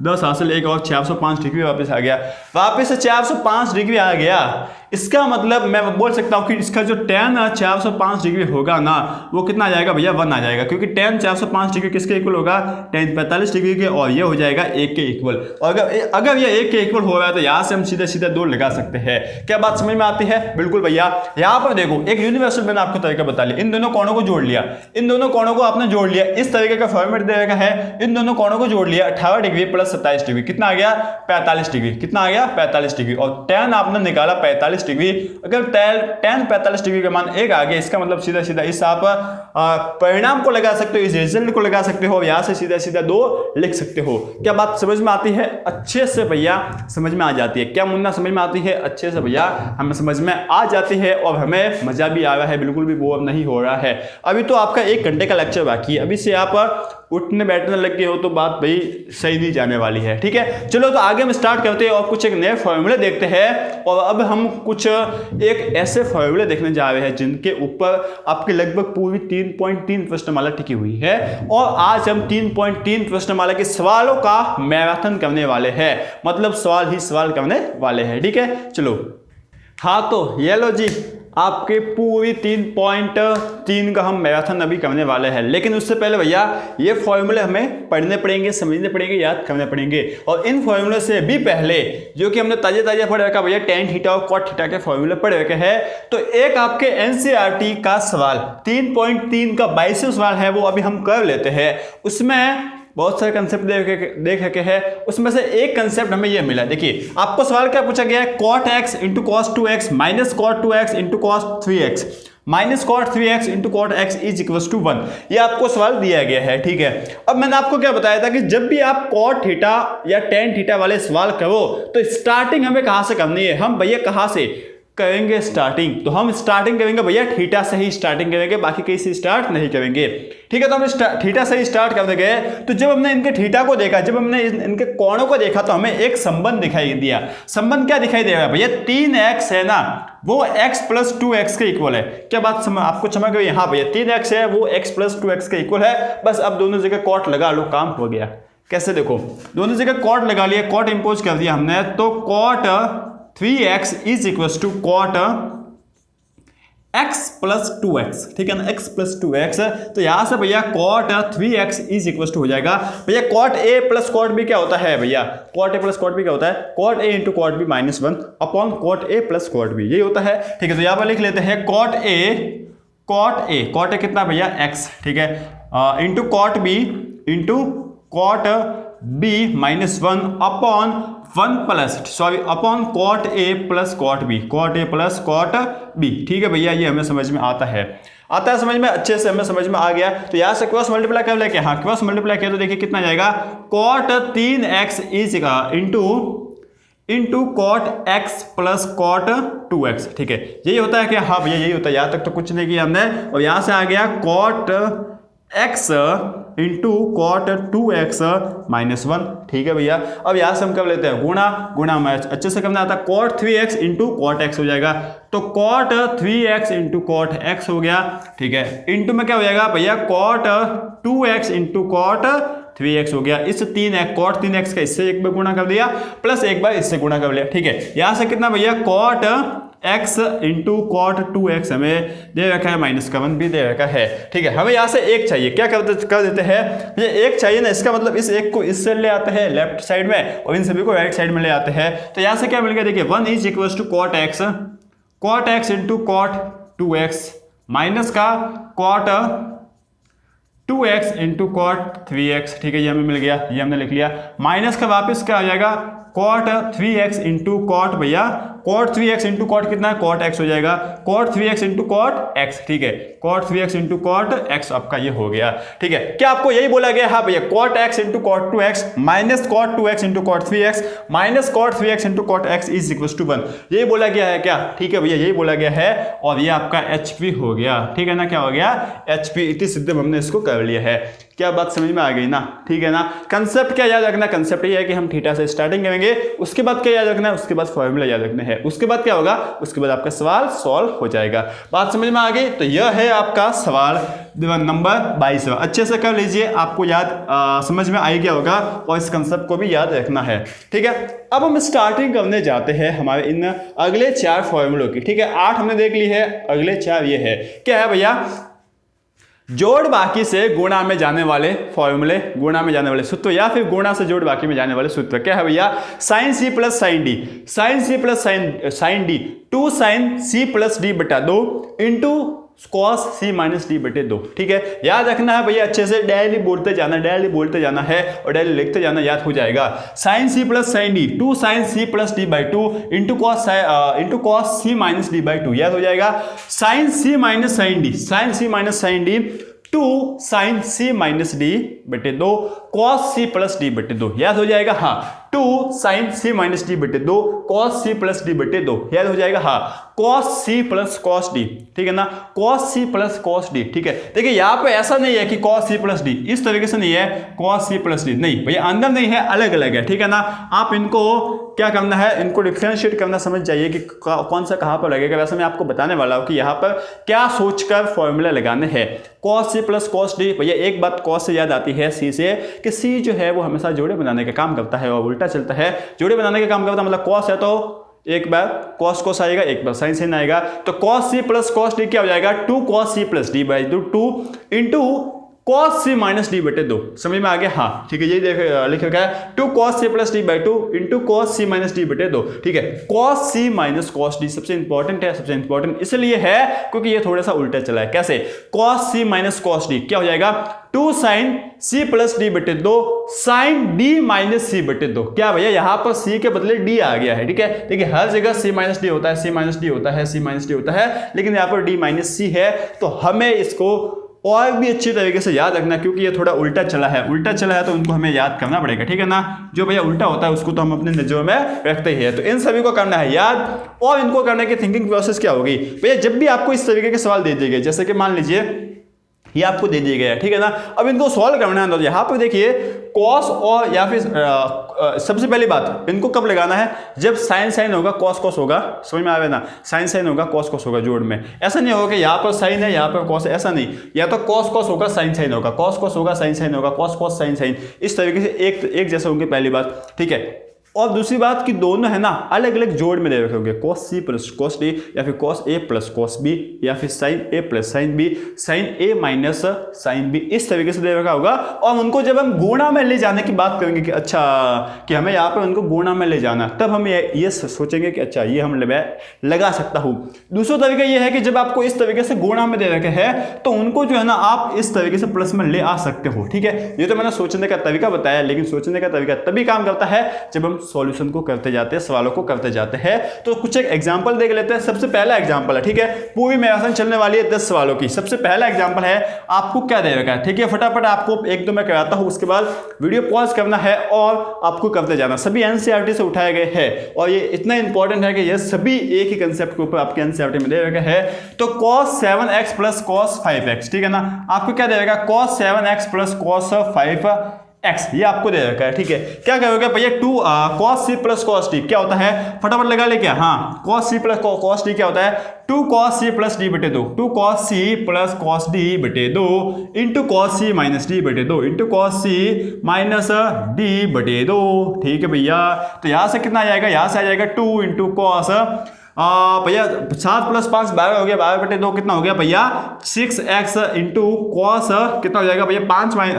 10 हासिल 1 और 405 डिग्री वापस आ गया। वापस से 405 डिग्री आ गया, इसका मतलब मैं बोल सकता हूँ कि इसका जो tan 405 डिग्री होगा ना, वो कितना आ जाएगा भैया, 1 आ जाएगा, क्योंकि tan 405 डिग्री किसके इक्वल होगा, tan 45 डिग्री के, और ये हो जाएगा 1 के इक्वल। और अगर ये 1 के इक्वल हो रहा है तो यहाँ से हम सीधे सीधे 2 लगा सकते हैं। क्या बात समझ में आती है? बिल्कुल भैया। यहाँ पर देखो, एक यूनिवर्सल मैंने आपको तरीका बता लिया, इन दोनों कोणों को जोड़ लिया, इन दोनों कोणों को आपने जोड़ लिया, इस तरीके का फॉर्मेट दे रखा है, इन दोनों कोणों को जोड़ लिया, 18 डिग्री प्लस 27 डिग्री कितना आ गया, 45 डिग्री, कितना आ गया, 45 डिग्री, और tan आपने निकाला 45 डिग्री। अगर tan 45 डिग्री का मान 1 आ गया, इसका मतलब सीधा सीधा इस आप परिणाम को लगा सकते हो, इस रिजल्ट को लगा सकते हो, यहां से सीधा सीधा 2 लिख सकते हो। क्या बात समझ में आती है? अच्छे से भैया समझ में आ जाती है। क्या मुन्ना समझ में आती है? अच्छे से भैया हमें समझ में आ जाती है और हमें मजा भी आ रहा है, बिल्कुल भी बोर नहीं हो रहा है। अभी तो आपका 1 घंटे का लेक्चर बाकी है, अभी से आप उठने बैठने लग गए हो तो बात भाई सही नहीं जाने वाली है, ठीक है। चलो तो आगे हम स्टार्ट करते हैं और कुछ एक नए फॉर्मूले देखते हैं। और अब हम कुछ एक ऐसे फॉर्मूले देखने जा रहे हैं जिनके ऊपर आपकी लगभग पूरी 3.3 प्रश्नमाला टिकी हुई है, और आज हम 3.3 प्रश्नमाला के सवालों का मैराथन करने वाले हैं, मतलब सवाल ही सवाल करने वाले हैं, ठीक है। चलो, हाँ तो ये लो जी, आपके पूरी 3.3 का हम मैराथन अभी करने वाले हैं। लेकिन उससे पहले भैया ये फॉर्मूले हमें पढ़ने पड़ेंगे, समझने पड़ेंगे, याद करने पड़ेंगे। और इन फॉर्मूले से भी पहले जो कि हमने ताजे पढ़ रखा भैया, tan थीटा और cot थीटा के फॉर्मूले पढ़ रखे हैं, तो एक आपके एनसीईआरटी का सवाल 3.3 का 22वां सवाल है, वो अभी हम कर लेते हैं। उसमें बहुत सारे कंसेप्ट देख रखे हैं, उसमें से एक कंसेप्ट हमें यह मिला। देखिए आपको सवाल क्या पूछा गया है, cot x into cos 2x minus cot 2x into cos 3x minus cot 3x into cot x is equal to 1। ये आपको सवाल दिया गया है, ठीक है। अब मैंने आपको क्या बताया था कि जब भी आप cot थीटा या tan थीटा वाले सवाल करो तो स्टार्टिंग हमें कहां से करनी है, हम भैया कहां से करेंगे स्टार्टिंग, तो हम स्टार्टिंग करेंगे भैया थीटा से ही स्टार्टिंग करेंगे, बाकी कहीं से स्टार्ट नहीं करेंगे, ठीक है। तो हम थीटा से ही स्टार्ट कर देंगे। तो जब हमने इनके थीटा को देखा, जब हमने इनके कोणों को देखा, तो हमें एक संबंध दिखाई दिया। संबंध क्या दिखाई दे रहा है भैया, 3x है ना, वो x प्लस 2x के इक्वल है। क्या बात आपको समझ गई? हाँ भैया 3x है, वो x प्लस 2x के इक्वल है। बस अब दोनों जगह cot लगा लो, काम हो गया। कैसे? देखो, दोनों जगह cot लगा लिया, cot इंपोज कर दिया हमने, तो cot 3x is equal to cot x plus 2x, ठीक है ना, x प्लस 2x। तो यहां से भैया cot 3x is equal to हो जाएगा भैया cot a plus cot b क्या होता है भैया, cot a plus cot b क्या होता है, cot a into cot b minus 1 upon cot a plus cot b, यही होता है, ठीक है। तो यहां पर लिख लेते हैं cot a कितना भैया x, ठीक है, into cot b into cot b minus 1 upon 1 plus sorry upon cot A plus cot B, cot A plus cot B. ठीक है भैया, ये हमें समझ में आता है समझ में, अच्छे से हमें समझ में आ गया। तो यहाँ से क्रॉस मल्टीप्लाई कर लेके, हाँ क्रॉस मल्टीप्लाई किया तो देखिए कितना जाएगा, cot 3x is into cot x plus cot 2x। ठीक है, यही होता है क्या, हाँ भैया यही होता है। यहाँ तक तो कुछ नहीं किया हमने, और यहाँ से आ गया cot x into cot 2x minus 1। ठीक है भैया, अब यहाँ से हम कर लेते हैं गुणा में अच्छे से करना आता है, cot 3x into cot x हो जाएगा, तो cot 3x into cot x हो गया। ठीक है, इंटू में क्या हो जाएगा भैया, cot 2x into cot 3x हो गया। इस 3x कॉट 3x का इससे एक बार गुणा कर दिया, प्लस एक बार इससे गुणा कर लिया। ठीक है, यहां से कितना भैया, cot x into cot 2x हमें दे रखा है, माइनस का 1 भी दे रखा है। ठीक है, हमें यहाँ से एक चाहिए, क्या कर देते हैं, ये एक चाहिए ना, इसका मतलब इस एक को इससे ले आते हैं लेफ्ट साइड में और इन सभी को राइट साइड में ले आते हैं। तो यहाँ से क्या मिल गया, देखिए 1 is equal to cot x into cot 2x minus का cot 2x into cot 3x। ठीक है, ये हमें मिल गया, ये हमने लिख लिया, माइनस का वापस क्या आ जाएगा, कॉट 3x इंटू कॉट भैया कॉट 3x इंटू कॉट कितना है, कॉट x हो जाएगा, cot 3x into cot x। ठीक है, cot 3x into cot x आपका ये हो गया। ठीक है, क्या आपको यही बोला गया, हाँ भैया cot x into cot 2x minus cot 2x into cot 3x minus cot 3x into cot x is equal to 1, यही बोला गया है क्या। ठीक है भैया, यही बोला गया है, और ये आपका HP हो गया। ठीक है ना, क्या हो गया, HP। इतनी सिद्धि हमने इसको कर लिया है। क्या बात समझ में आ गई ना, ठीक है ना। कंसेप्ट क्या याद रखना, कंसेप्ट ये है कि हम थीटा से स्टार्टिंग करेंगे, उसके बाद क्या याद रखना है, उसके बाद फॉर्मूला याद रखना है, उसके बाद क्या होगा, उसके बाद आपका सवाल सॉल्व हो जाएगा। बात समझ में आ गई, तो यह है आपका सवाल नंबर 22। अच्छे से कर लीजिए, आपको याद समझ में आ गया होगा, और इस कंसेप्ट को भी याद रखना है। ठीक है, अब हम स्टार्टिंग करने जाते हैं हमारे इन अगले 4 फॉर्मूलों की। ठीक है, 8 हमने देख ली है, अगले 4 ये है, क्या है भैया, जोड़ बाकी से गुणा में जाने वाले फॉर्मूले, गुणा में जाने वाले सूत्र, या फिर गुणा से जोड़ बाकी में जाने वाले सूत्र। क्या है भैया, sine C plus sine D, sine C plus sine D 2 sine C plus D बटा 2 into cos C minus D बटे 2। ठीक है, याद रखना है भैया, अच्छे से डेली बोलते जाना, डेली बोलते जाना है और डेली लिखते जाना, याद हो जाएगा। Sine C plus sine D 2 sine C plus D by 2 into cos C minus D by 2, याद हो जाएगा। Sine C minus sine D, sine C minus sine D 2 sine C minus D बटे 2 cos C plus D बटे 2, याद हो जाएगा। हाँ, 2 sine C minus D बटे 2 कॉस सी प्लस डी बटे 2, याद हो जाएगा। हाँ, cos C plus cos D, ठीक है ना, cos C plus cos D. ठीक है, देखिए यहाँ पे ऐसा नहीं है कि कॉस सी प्लस डी, इस तरीके से नहीं है कॉस सी प्लस डी, नहीं भैया, अंदर नहीं है, अलग अलग है। ठीक है ना, आप इनको क्या करना है, इनको डिफरेंशिएट करना समझ जाइए कि कौन सा कहाँ पर लगेगा। वैसे मैं आपको बताने वाला हूँ कि यहाँ पर क्या सोचकर फॉर्मूला लगाने हैं। Cos C plus cos D, भैया एक बात कॉस से याद आती है सी से, कि सी जो है वो हमेशा जोड़े बनाने का काम करता है और उल्टा चलता है, जोड़े बनाने का काम करता है, मतलब कॉस है तो एक बार कॉस कॉस आएगा, एक बार साइन साइन आएगा, तो cos C plus cos D क्या हो जाएगा, 2 cos C plus D by 2 into cos C minus D बटे 2। समझ में आ गया। हाँ ठीक है, यही लिख रखा है 2 cos C plus D by 2 into cos C minus D बटे 2। ठीक है, cos C minus cos D सबसे इंपॉर्टेंट है, सबसे इंपॉर्टेंट इसलिए है क्योंकि ये थोड़ा सा उल्टा चला है। कैसे, cos C minus cos D क्या हो जाएगा, 2 साइन सी प्लस डी बटे 2 साइन डी माइनस सी बटे 2। क्या भैया, यहां पर सी के बदले डी आ गया है। ठीक है, देखिए हर जगह सी माइनस डी होता है, सी माइनस डी होता है, सी माइनस डी होता है, लेकिन यहां पर डी माइनस सी है, तो हमें इसको और भी अच्छी तरीके से याद रखना, क्योंकि ये थोड़ा उल्टा चला है, उल्टा चला है तो उनको हमें याद करना पड़ेगा। ठीक है ना, जो भैया उल्टा होता है उसको तो हम अपने नजरों में रखते ही है, तो इन सभी को करना है याद। और इनको करने की थिंकिंग प्रोसेस क्या होगी भैया, जब भी आपको इस तरीके के सवाल दे दिए गए, जैसे कि मान लीजिए ये आपको दे दिया गया है, ठीक है ना, अब इनको सॉल्व करना है। तो यहाँ पर देखिए कॉस और या फिर सबसे पहली बात इनको कब लगाना है, जब साइन साइन होगा कॉस कॉस होगा, समझ में आवे ना, साइन साइन होगा कॉस कॉस होगा जोड़ में। ऐसा नहीं होगा कि यहाँ पर साइन है यहाँ पर कॉस है, ऐसा नहीं, या तो कॉस कॉस होगा साइन साइन होगा, कॉस कॉस होगा साइन साइन होगा, कॉस कॉस साइन साइन, इस तरीके से एक जैसे होंगे, पहली बात। ठीक है, और दूसरी बात कि दोनों है ना अलग अलग जोड़ में दे रखे होंगे, cos C plus cos D, या फिर cos A plus cos B, या फिर sine A plus sine B, sine A minus sine B, इस तरीके से दे रखा होगा। और उनको जब हम गुणा में ले जाने की बात करेंगे कि अच्छा कि हमें यहाँ पर उनको गुणा में ले जाना, तब हम ये सोचेंगे कि अच्छा ये हम लगा सकता हूँ। दूसरा तरीका ये है कि जब आपको इस तरीके से गुणा में दे रखे हैं तो उनको जो है ना आप इस तरीके से प्लस में ले आ सकते हो। ठीक है, ये तो मैंने सोचने का तरीका बताया, लेकिन सोचने का तरीका तभी काम करता है जब हम सॉल्यूशन को करते जाते हैं, सवालों को करते जाते हैं। तो कुछ एक एग्जांपल देख लेते हैं। सबसे पहला एग्जांपल है, ठीक है, पूरी मैराथन चलने वाली है 10 सवालों की। सबसे पहला एग्जांपल है, आपको क्या देगा, ठीक है, फटाफट आपको एक दो मैं कराता हूं, उसके बाद वीडियो पॉज करना है और आपको करते जाना। सभी एनसीईआरटी से उठाए गए हैं और ये इतना इंपॉर्टेंट है कि ये सभी एक ही कंसेप्ट के ऊपर आपके एनसीईआरटी में दे रखा है। तो cos 7x plus cos 5x, ठीक है ना, आपको क्या देगा, cos 7x plus cos 5x, ये आपको दे रखा है, ठीक है। क्या करोगे भैया, cos c plus cos d क्या होता है, फटाफट लगा ले क्या, हाँ, cos c plus cos d क्या होता है, 2 cos c प्लस d बटे 2, 2 cos c plus cos d बटे 2 into cos c minus d बटे 2 into cos c minus d बटे 2, ठीक है भैया। तो यहां से कितना आ जाएगा, यहां से आ जाएगा 2 इंटू cos भैया 7 प्लस 5 12 हो गया, 12 बटे 2 कितना हो गया भैया, 6x इंटू कॉस कितना हो जाएगा भैया,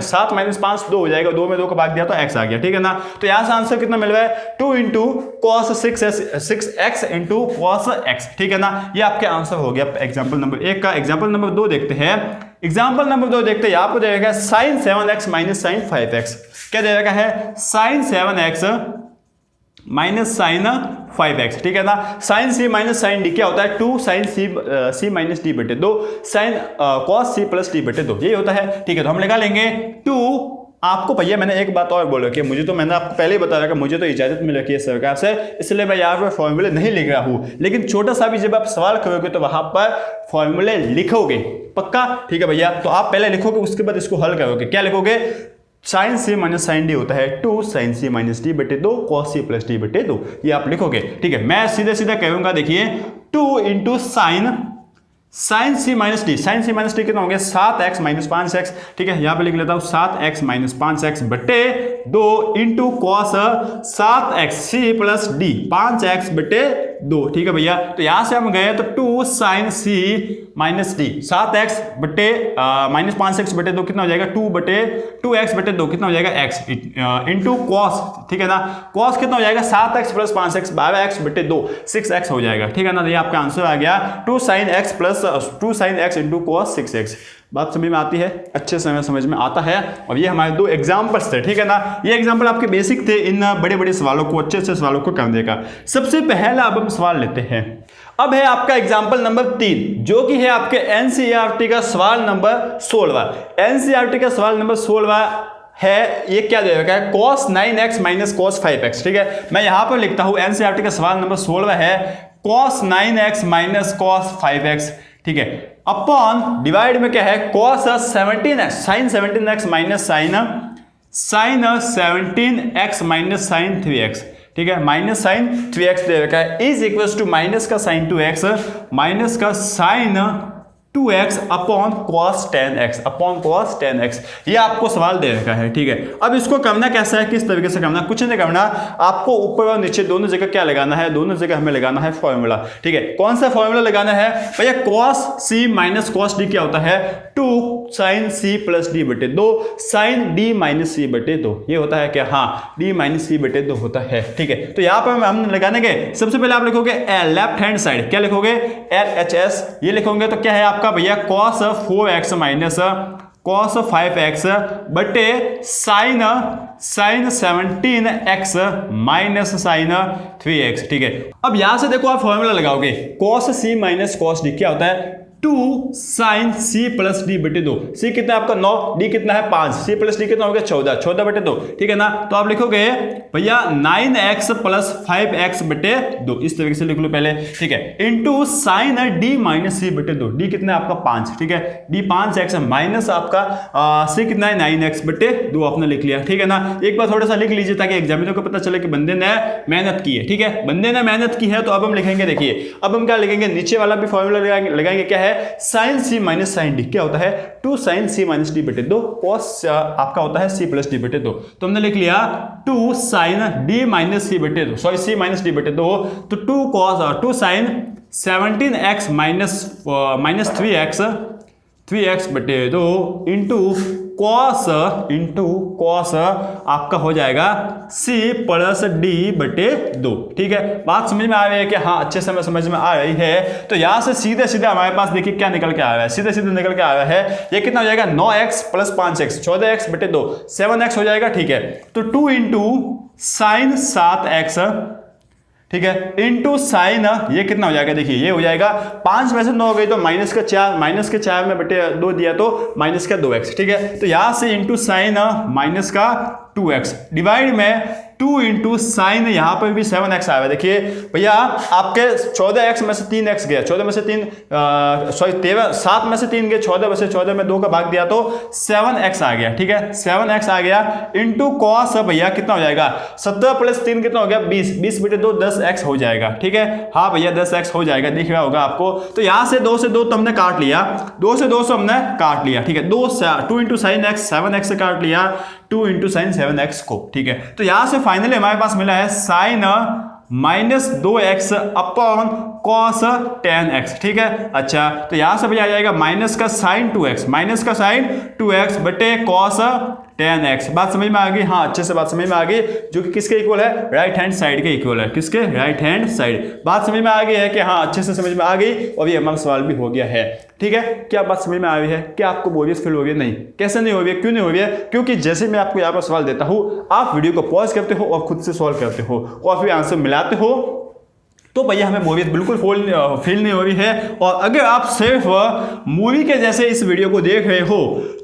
7 माइनस 5 2 हो जाएगा, 2 में 2 का भाग दिया तो x आ गया, ठीक है ना। तो यहां से आंसर कितना मिल रहा है, 2 into cos 6x into cos x, ठीक है ना। ये आपके आंसर हो गया एग्जाम्पल नंबर 1 का। एग्जाम्पल नंबर 2 देखते हैं। एग्जाम्पल नंबर 2 देखते हैं, आपको दे रखा है sign 7x minus sign 5x, क्या दे रखा है, sign 7x minus sign 5x, ठीक है ना। Sine c minus sine d क्या होता है, 2 साइन c माइनस d बटे 2 sine cos c plus d बटे 2, यही होता है, ठीक है। तो हम लगा लेंगे 2। आपको भैया मैंने एक बात और बोला कि मैंने आपको पहले ही बताया कि मुझे तो इजाजत मिल रखी है सरकार से, इसलिए मैं यहाँ पर फॉर्मूले नहीं लिख रहा हूँ, लेकिन छोटा सा भी जब आप सवाल करोगे तो वहां पर फॉर्मूले लिखोगे पक्का, ठीक है भैया। तो आप पहले लिखोगे, उसके बाद इसको हल करोगे। क्या लिखोगे, sine c minus sine D होता है 2 साइन c माइनस डी बटे 2 cos c प्लस डी बटे 2, ये आप लिखोगे, ठीक है। मैं सीधे सीधे कहूंगा, देखिए 2 into sine c minus D, sine c minus D कितना हो गया, 7x माइनस 5x, ठीक है। यहां पे लिख लेता हूं 7x माइनस 5x बटे 2 into cos 7x c plus D 5x बटे 2, ठीक है भैया। तो यहां से हम गए तो 2 sign c minus D 7x बटे माइनस 5x बटे 2 कितना हो जाएगा, 2x बटे 2 कितना हो जाएगा, x इंटू कॉस, ठीक है ना। कॉस कितना हो जाएगा, 7x प्लस 5x 12x बटे 2 6x हो जाएगा, ठीक है ना। तो ये आपका आंसर आ गया 2 sine x plus 2 sine x into cos 6x। बात समझ में आती है, अच्छे से समझ में आता है। और ये हमारे 2 एग्जाम्पल्स थे, ठीक है ना। ये एग्जाम्पल आपके बेसिक थे, इन बड़े बड़े सवालों को, अच्छे अच्छे सवालों को करने का। सबसे पहला अब हम सवाल लेते हैं। अब है आपका एग्जाम्पल नंबर 3, जो कि है आपके एनसीईआरटी का सवाल नंबर 16। एनसीईआरटी का सवाल नंबर 16 है, ये क्या दे रखा है, cos 9x minus cos 5x, ठीक है। मैं यहां पर लिखता हूं एनसीईआरटी का सवाल नंबर 16 है cos 9x minus cos 5x, ठीक है, अपॉन डिवाइड में क्या है, cos 17x sine 17x minus sine 17x minus sine 3x, ठीक है, माइनस साइन 3x दे रखा है, इज इक्वल टू माइनस का साइन 2x माइनस का sine 2x upon cos 10x, ये आपको सवाल दे रखा है, ठीक है। अब इसको करना कैसा है, किस तरीके से करना, कुछ नहीं करना, आपको ऊपर और नीचे दोनों जगह क्या लगाना है, दोनों जगह हमें लगाना है फॉर्मूला, ठीक है। कौन सा फॉर्मूला लगाना है भैया, cos c minus cos d क्या होता है, 2 साइन c प्लस d बटे 2 साइन d माइनस c बटे 2, ये होता है क्या, हाँ, d माइनस c बटे 2 होता है, ठीक है। तो यहाँ पर हम लगाने गए, सबसे पहले आप लिखोगे लेफ्ट हैंड साइड, क्या लिखोगे, LHS, ये लिखोगे तो क्या है आपका भैया, cos 4x minus cos 5x बटे sign 17x minus sine 3x, ठीक है। अब यहां से देखो आप फॉर्मूला लगाओगे, cos c minus cos d क्या होता है, 2 साइन c प्लस d बटे 2, c कितना है आपका 9, d कितना है 5, c प्लस d कितना हो गया 14 बटे 2, ठीक है ना। तो आप लिखोगे भैया 9x प्लस 5x बटे 2, इस तरीके से लिख लो पहले, ठीक है, into sine d minus c बटे 2, d कितना है आपका 5, ठीक है, d 5x माइनस आपका c कितना है 9x बटे 2 आपने लिख लिया, ठीक है ना। एक बार थोड़ा सा लिख लीजिए ताकि एग्जामिनर को पता चले कि बंदे ने मेहनत की है, ठीक है, बंदे ने मेहनत की है। तो अब हम लिखेंगे, देखिए अब हम क्या लिखेंगे, नीचे वाला भी फॉर्मूला लगाएंगे, क्या है, sine c minus sine d क्या होता है, 2 साइन c माइनस d बटे 2 cos आपका होता है c प्लस d बटे 2, तो हमने लिख लिया 2 साइन d माइनस c बटे 2, सॉरी c माइनस d बटे 2, तो 2 साइन 17x माइनस 3x बटे 2 इंटू कॉस आपका हो जाएगा c प्लस डी बटे 2। ठीक है, बात समझ में आ रही है कि हाँ अच्छे से समझ में आ रही है। तो यहां से सीधे सीधे हमारे पास देखिए क्या निकल के आ रहा है, सीधे सीधे निकल के आ रहा है। ये कितना हो जाएगा 9x प्लस 5x 14x बटे 2 7x हो जाएगा। ठीक है, तो 2 इंटू साइन 7x, ठीक है, इंटू साइन ये कितना हो जाएगा, देखिए ये हो जाएगा 5 में से 9 हो गई तो माइनस के 4 में बटे 2 दिया तो माइनस का 2x। ठीक है, तो यहां से इंटू साइन माइनस का 2x डिवाइड में 2 इंटू साइन, यहां पर भी 7x आया। देखिए भैया आपके 14x में से 3x गया, 14 में से 3 7 में से 3 गए, 14 में से 14 में 2 का भाग दिया तो 7x आ गया। ठीक है, 7x आ गया इंटू कॉस भैया कितना हो जाएगा 17 प्लस 3 कितना हो गया 20 बटे 2 10x हो जाएगा। ठीक है, हाँ भैया 10x हो जाएगा, दिख रहा होगा आपको। तो यहां से 2 से 2 तो हमने काट लिया, 2 से 2 हमने काट लिया। ठीक है, 2 इंटू साइन x 7x से काट लिया, 2 इंटू साइन 7x को। ठीक है, तो यहां से फाइनली हमारे पास मिला है sign minus 2x upon cos 10x। ठीक है, अच्छा तो यहां से भैया आ जाएगा माइनस का साइन 2x बटे कॉस 10x। बात समझ में आ गई? हाँ अच्छे से बात समझ में आ गई, जो कि किसके इक्वल है, राइट हैंड साइड के इक्वल है। किसके? Right hand side. बात समझ में आ गई है कि हाँ अच्छे से समझ में आ गई, और ये हमारा सवाल भी हो गया है। ठीक है, क्या बात समझ में आ रही है? क्या आपको बोरियत फील हो रही है? नहीं। कैसे नहीं हो रही है? क्यों नहीं हो रही है? क्योंकि जैसे मैं आपको यहाँ पर सवाल देता हूँ, आप वीडियो को पॉज करते हो और खुद से सॉल्व करते हो और फिर आंसर मिलाते हो, तो भैया हमें बोरियत बिल्कुल फील नहीं हो रही है। और अगर आप सिर्फ मूवी के जैसे इस वीडियो को देख रहे हो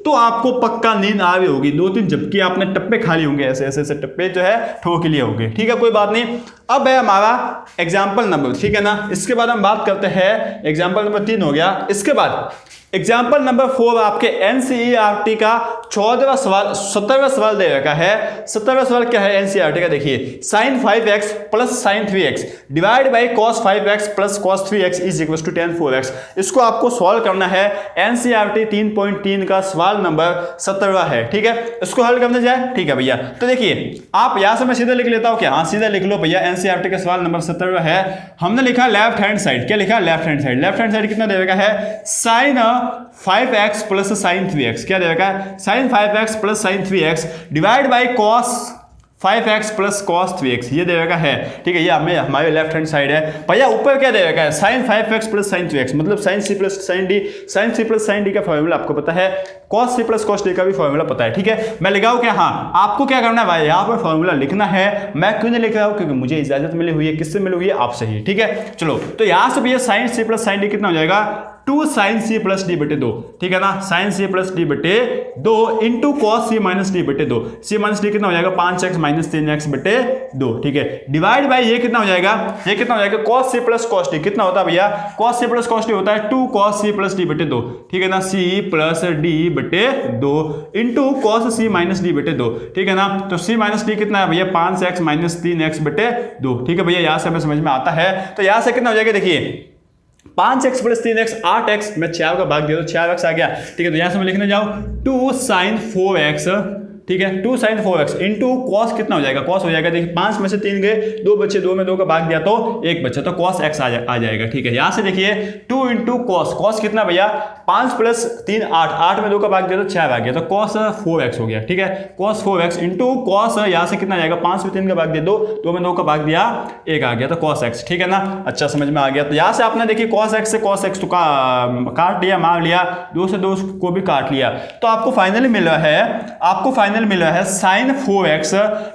तो आपको पक्का नींद आ रही होगी, 2-3 झपकी आपने टप्पे खा लिए होंगे, ऐसे टप्पे जो है ठोक लिए होंगे। ठीक है, कोई बात नहीं। अब है हमारा एग्जाम्पल नंबर, ठीक है ना, इसके बाद हम बात करते हैं, एग्जाम्पल नंबर 3 हो गया। इसके बाद एग्जाम्पल नंबर 4 आपके एनसीईआरटी का 17वां सवाल दे रखा है। 17वां सवाल क्या है एनसीईआरटी का? देखिए sine 5x plus sine 3x divide by cos 5x plus cos 3x is equal to tan 4x। इसको आपको सॉल्व करना है। एनसीईआरटी 3.3 का सवाल नंबर 17वां है। ठीक है, इसको हल करने जाए। ठीक है भैया, तो देखिए आप यहां से मैं सीधा लिख लेता हूं क्या? हाँ सीधा लिख लो भैया। एनसीईआरटी का सवाल नंबर 17वां है, हमने लिखा लेफ्ट हैंड साइड। क्या लिखा? Left hand side. Left hand side कितना दे रखा है? Sine 5x plus sine 3x। क्या दे रखा है? Sine 5x plus sine 3x divide by cos 5x plus cos 3x, ये दे रखा है। ठीक है, ये हमारे लेफ्ट हैंड साइड है। भैया ऊपर क्या दे रखा है? Sine 5x plus sine 3x, मतलब sine c plus sine d। Sine c plus sine d का फॉर्मूला आपको पता है, cos c plus cos d का भी फॉर्मूला पता है। ठीक है, मैं लिखाऊं क्या? हाँ, आपको क्या करना है भाई, यहाँ पर फॉर्मूला लिखना है। मैं क्यों नहीं लिख रहा हूँ? क्योंकि मुझे इजाजत मिली हुई है। किससे मिली हुई है? आपसे ही। ठीक है, चलो तो यहां से भैया sine c plus sine d कितना हो जाएगा? 2 साइन c प्लस d बटे 2। ठीक है ना, साइन c प्लस d बटे 2 into cos c minus d बटे 2। c माइनस d कितना हो जाएगा? 5x माइनस 3x बटे 2। ठीक है, डिवाइड बाई ये कितना हो जाएगा? ये कितना हो जाएगा? Cos c plus cos d कितना होता है भैया? Cos c plus cos d होता है 2 कॉस c प्लस d बटे 2। ठीक है ना, c प्लस d बटे 2 into cos c minus d बटे 2। ठीक है ना, तो c माइनस d कितना है भैया? 5x माइनस 3x बटे 2। ठीक है भैया, यहां से हमें समझ में आता है। तो यहां से कितना हो जाएगा? देखिए 5x प्लस 3x 8x में 4 का भाग दिया तो 4x आ गया। ठीक है, तो यहां से मैं लिखने जाऊं 2 साइन 4x। ठीक है, 2 साइन 4x इंटू कॉस कितना हो जाएगा? कॉस हो जाएगा, देखिए 5 में से 3 गए, 2 बचे, 2 में 2 का भाग दिया तो 1 बचा, तो कॉस x आ जाएगा। ठीक है, यहां से देखिए 2 इंटू कॉस, कॉस कितना भैया? 5 प्लस 3 8, 8 में 2 का भाग दिया तो 4 आ गया, तो कॉस 4x हो गया। ठीक है, कॉस 4x इंटू कॉस, यहां से कितना जाएगा? 5 में 3 का भाग दिया 2, 2 में 2 का भाग दिया 1 आ गया, तो कॉस x। ठीक है ना, अच्छा समझ में आ गया। तो यहां से आपने देखिए कॉस x से कॉस x तो काट लिया, मार लिया, 2 से 2 को भी काट लिया, तो आपको फाइनली मिल रहा है sign 4x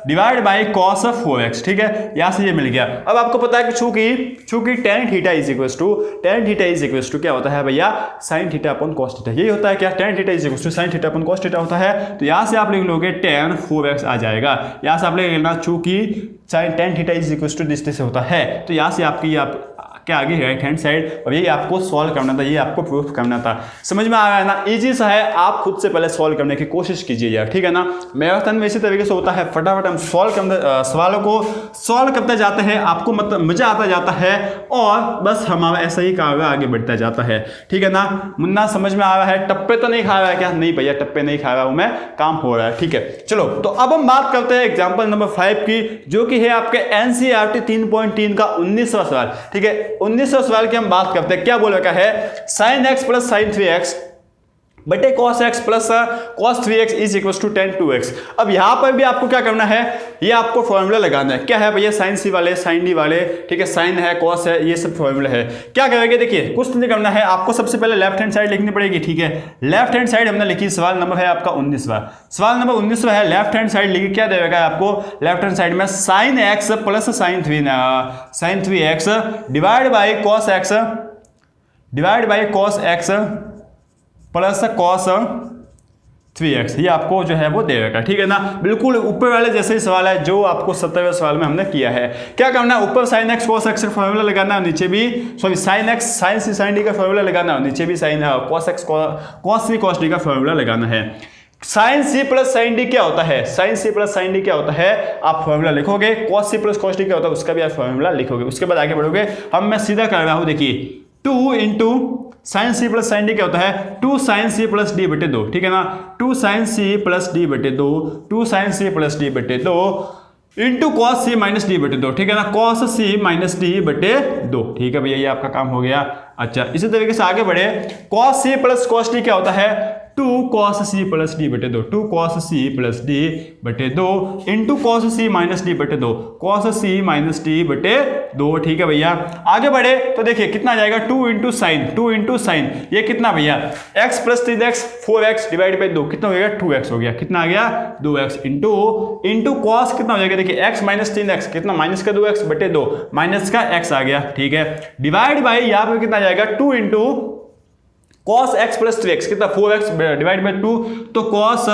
divide by cos 4x। ठीक है, यहां से ये मिल गया। अब आपको पता है कि चूंकि tan theta is equal to क्या होता है भैया? sin theta upon cos theta. यही होता है क्या? tan theta is equal to sin theta upon cos theta होता है। तो यहां से आप लिख लोगे tan 4x आ जाएगा। यहां से आप लिख लेना चूंकि tan theta is equal to this होता है, तो यहां से आपकी क्या आगे राइट हैंड साइड, और ये आपको सॉल्व करना था, ये आपको प्रूफ करना था। समझ में आ रहा है ना? इजी सा है, आप खुद से पहले सॉल्व करने की कोशिश कीजिए यार। ठीक है ना, मैराथन में इसी तरीके से होता है, फटाफट हम सवालों को सॉल्व करते जाते हैं, आपको मतलब मजा आता जाता है, और बस हमारा ऐसा ही कार्य आगे बढ़ता जाता है। ठीक है ना, मुन्ना समझ में आ रहा है? टप्पे तो नहीं खा रहा है क्या? नहीं भैया, टप्पे नहीं खा रहा हूं मैं, काम हो रहा है। ठीक है, चलो तो अब हम बात करते हैं एग्जाम्पल नंबर 5 की, जो कि है आपके एनसीईआरटी 3.3 का 19वां सवाल। ठीक है, 19वां सवाल की हम बात करते हैं। क्या बोल रखा है? Sign x plus sine 3x बटे cos x plus cos 3x is equal to tan 2x। अब यहाँ पर भी आपको क्या करना है, ये आपको फॉर्मूला लगाना है। क्या है भैया, साइन सी वाले, साइन डी वाले, ठीक है, साइन है, कॉस है, ये सब फॉर्मूला है। क्या करेंगे, देखिए कुछ नहीं करना है, आपको सबसे पहले लेफ्ट हैंड साइड लिखनी पड़ेगी, ठीक है। लेफ्ट हैंड साइड हमने लिखी, सवाल नंबर है आपका 19वां, सवाल नंबर 19वां है, लेफ्ट हैंड साइड लिखी, क्या देगा आपको लेफ्ट हैंड साइड में sine x plus sine 3x divide by cos X plus cos 3x, ये आपको जो है वो देगा, ठीक है ना। बिल्कुल ऊपर वाले जैसे ही सवाल है जो आपको 70वें सवाल में हमने किया है। क्या करना है, ऊपर साइन एक्स कॉस एक्स का फॉर्मूला लगाना है, नीचे भी sorry sine X sine C sine D का फॉर्मूला लगाना है, नीचे भी sine cos X cos C cos D का फॉर्मूला लगाना है। Sine C plus sine D क्या होता है, sine C plus sine D क्या होता है, आप फॉर्मूला लिखोगे। Cos C plus cos D क्या होता है, उसका भी आप फॉर्मूला लिखोगे। उसके बाद आगे बढ़ोगे, हम मैं सीधा कर रहा हूं, देखिए 2 into sine C plus sine D क्या होता है, 2 साइन सी प्लस डी बटे 2, ठीक है ना। 2 साइन सी प्लस डी बटे 2, 2 साइन सी प्लस डी बटे 2 into cos C minus D बटे 2, ठीक है ना, कॉस सी माइनस डी बटे 2, ठीक है भैया, ये आपका काम हो गया। अच्छा, इसी तरीके से आगे बढ़े, cos C plus cos D क्या होता है, 2 cos c प्लस डी बटे 2, 2 cos c प्लस डी बटे 2 into cos c minus D बटे 2, cos c माइनस डी बटे 2, ठीक है भैया। आगे बढ़े तो देखिए कितना आ जाएगा, 2 इंटू साइन, ये कितना भैया, x plus 3x 4x divide by 2, कितना हो गया 2x हो गया, कितना आ गया 2x इंटू कॉस कितना हो जाएगा, देखिए x माइनस 3x कितना, माइनस का 2x बटे 2, माइनस का x आ गया, ठीक है। डिवाइड बाई यहाँ पे कितना आ जाएगा, 2 into cos x plus 3x कितना 4x डिवाइड बाई 2, तो cos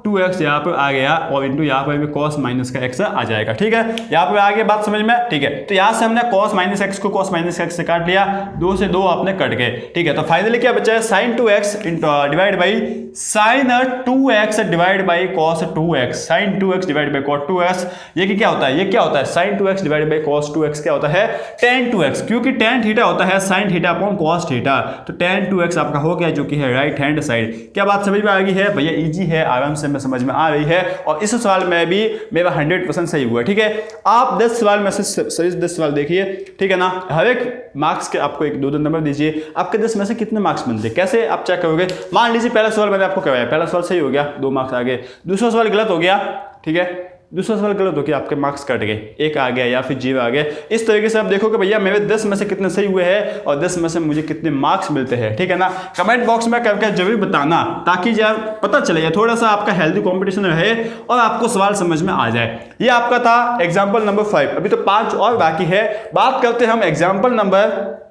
2x यहाँ पर आ गया, और इंटू यहाँ पर भी cos माइनस का x आ जाएगा, ठीक है। यहाँ पर आ गया बात समझ में, ठीक है। तो यहाँ से हमने cos माइनस x को cos माइनस x से काट लिया, 2 से 2 आपने कट गए, ठीक है। तो फाइनली क्या बचा है, sin 2x divide by sin 2x divide by cos 2x, sin 2x divide by cos 2x, ये क्या होता है, ये क्या होता है, sin 2x divide by cos 2x क्या होता है, tan 2x, क्योंकि tan थीटा होता है sin theta upon cos theta, तो tan 2x आपका हो गया, जो कि है राइट हैंड साइड। क्या बात समझ में आ गई है भैया, इजी है, आराम से समझ में आ रही है, और इस सवाल में भी मेरा 100% सही हुआ, ठीक है। आप 10 सवाल में से सही 10 सवाल देखिए, ठीक है ना। हर एक मार्क्स के आपको 1-2 नंबर दीजिए, आपके 10 में से कितने मार्क्स बनते हैं, कैसे आप चेक करोगे। मान लीजिए पहला सवाल मैंने आपको करवाया, पहला सवाल सही हो गया, 2 मार्क्स आ गए, दूसरा सवाल गलत हो गया, ठीक है, दूसरा सवाल गलत हो गया, आपके मार्क्स कट गए, 1 आ गया या फिर 0 आ गया। इस तरीके से आप देखोगे भैया मेरे 10 में से कितने सही हुए हैं और 10 में से मुझे कितने मार्क्स मिलते हैं, ठीक है ना। कमेंट बॉक्स में करके जरूर बताना, ताकि जो पता चले, थोड़ा सा आपका हेल्दी कंपटीशन रहे और आपको सवाल समझ में आ जाए। ये आपका था एग्जाम्पल नंबर 5, अभी तो 5 और बाकी है। बात करते हैं हम एग्जाम्पल नंबर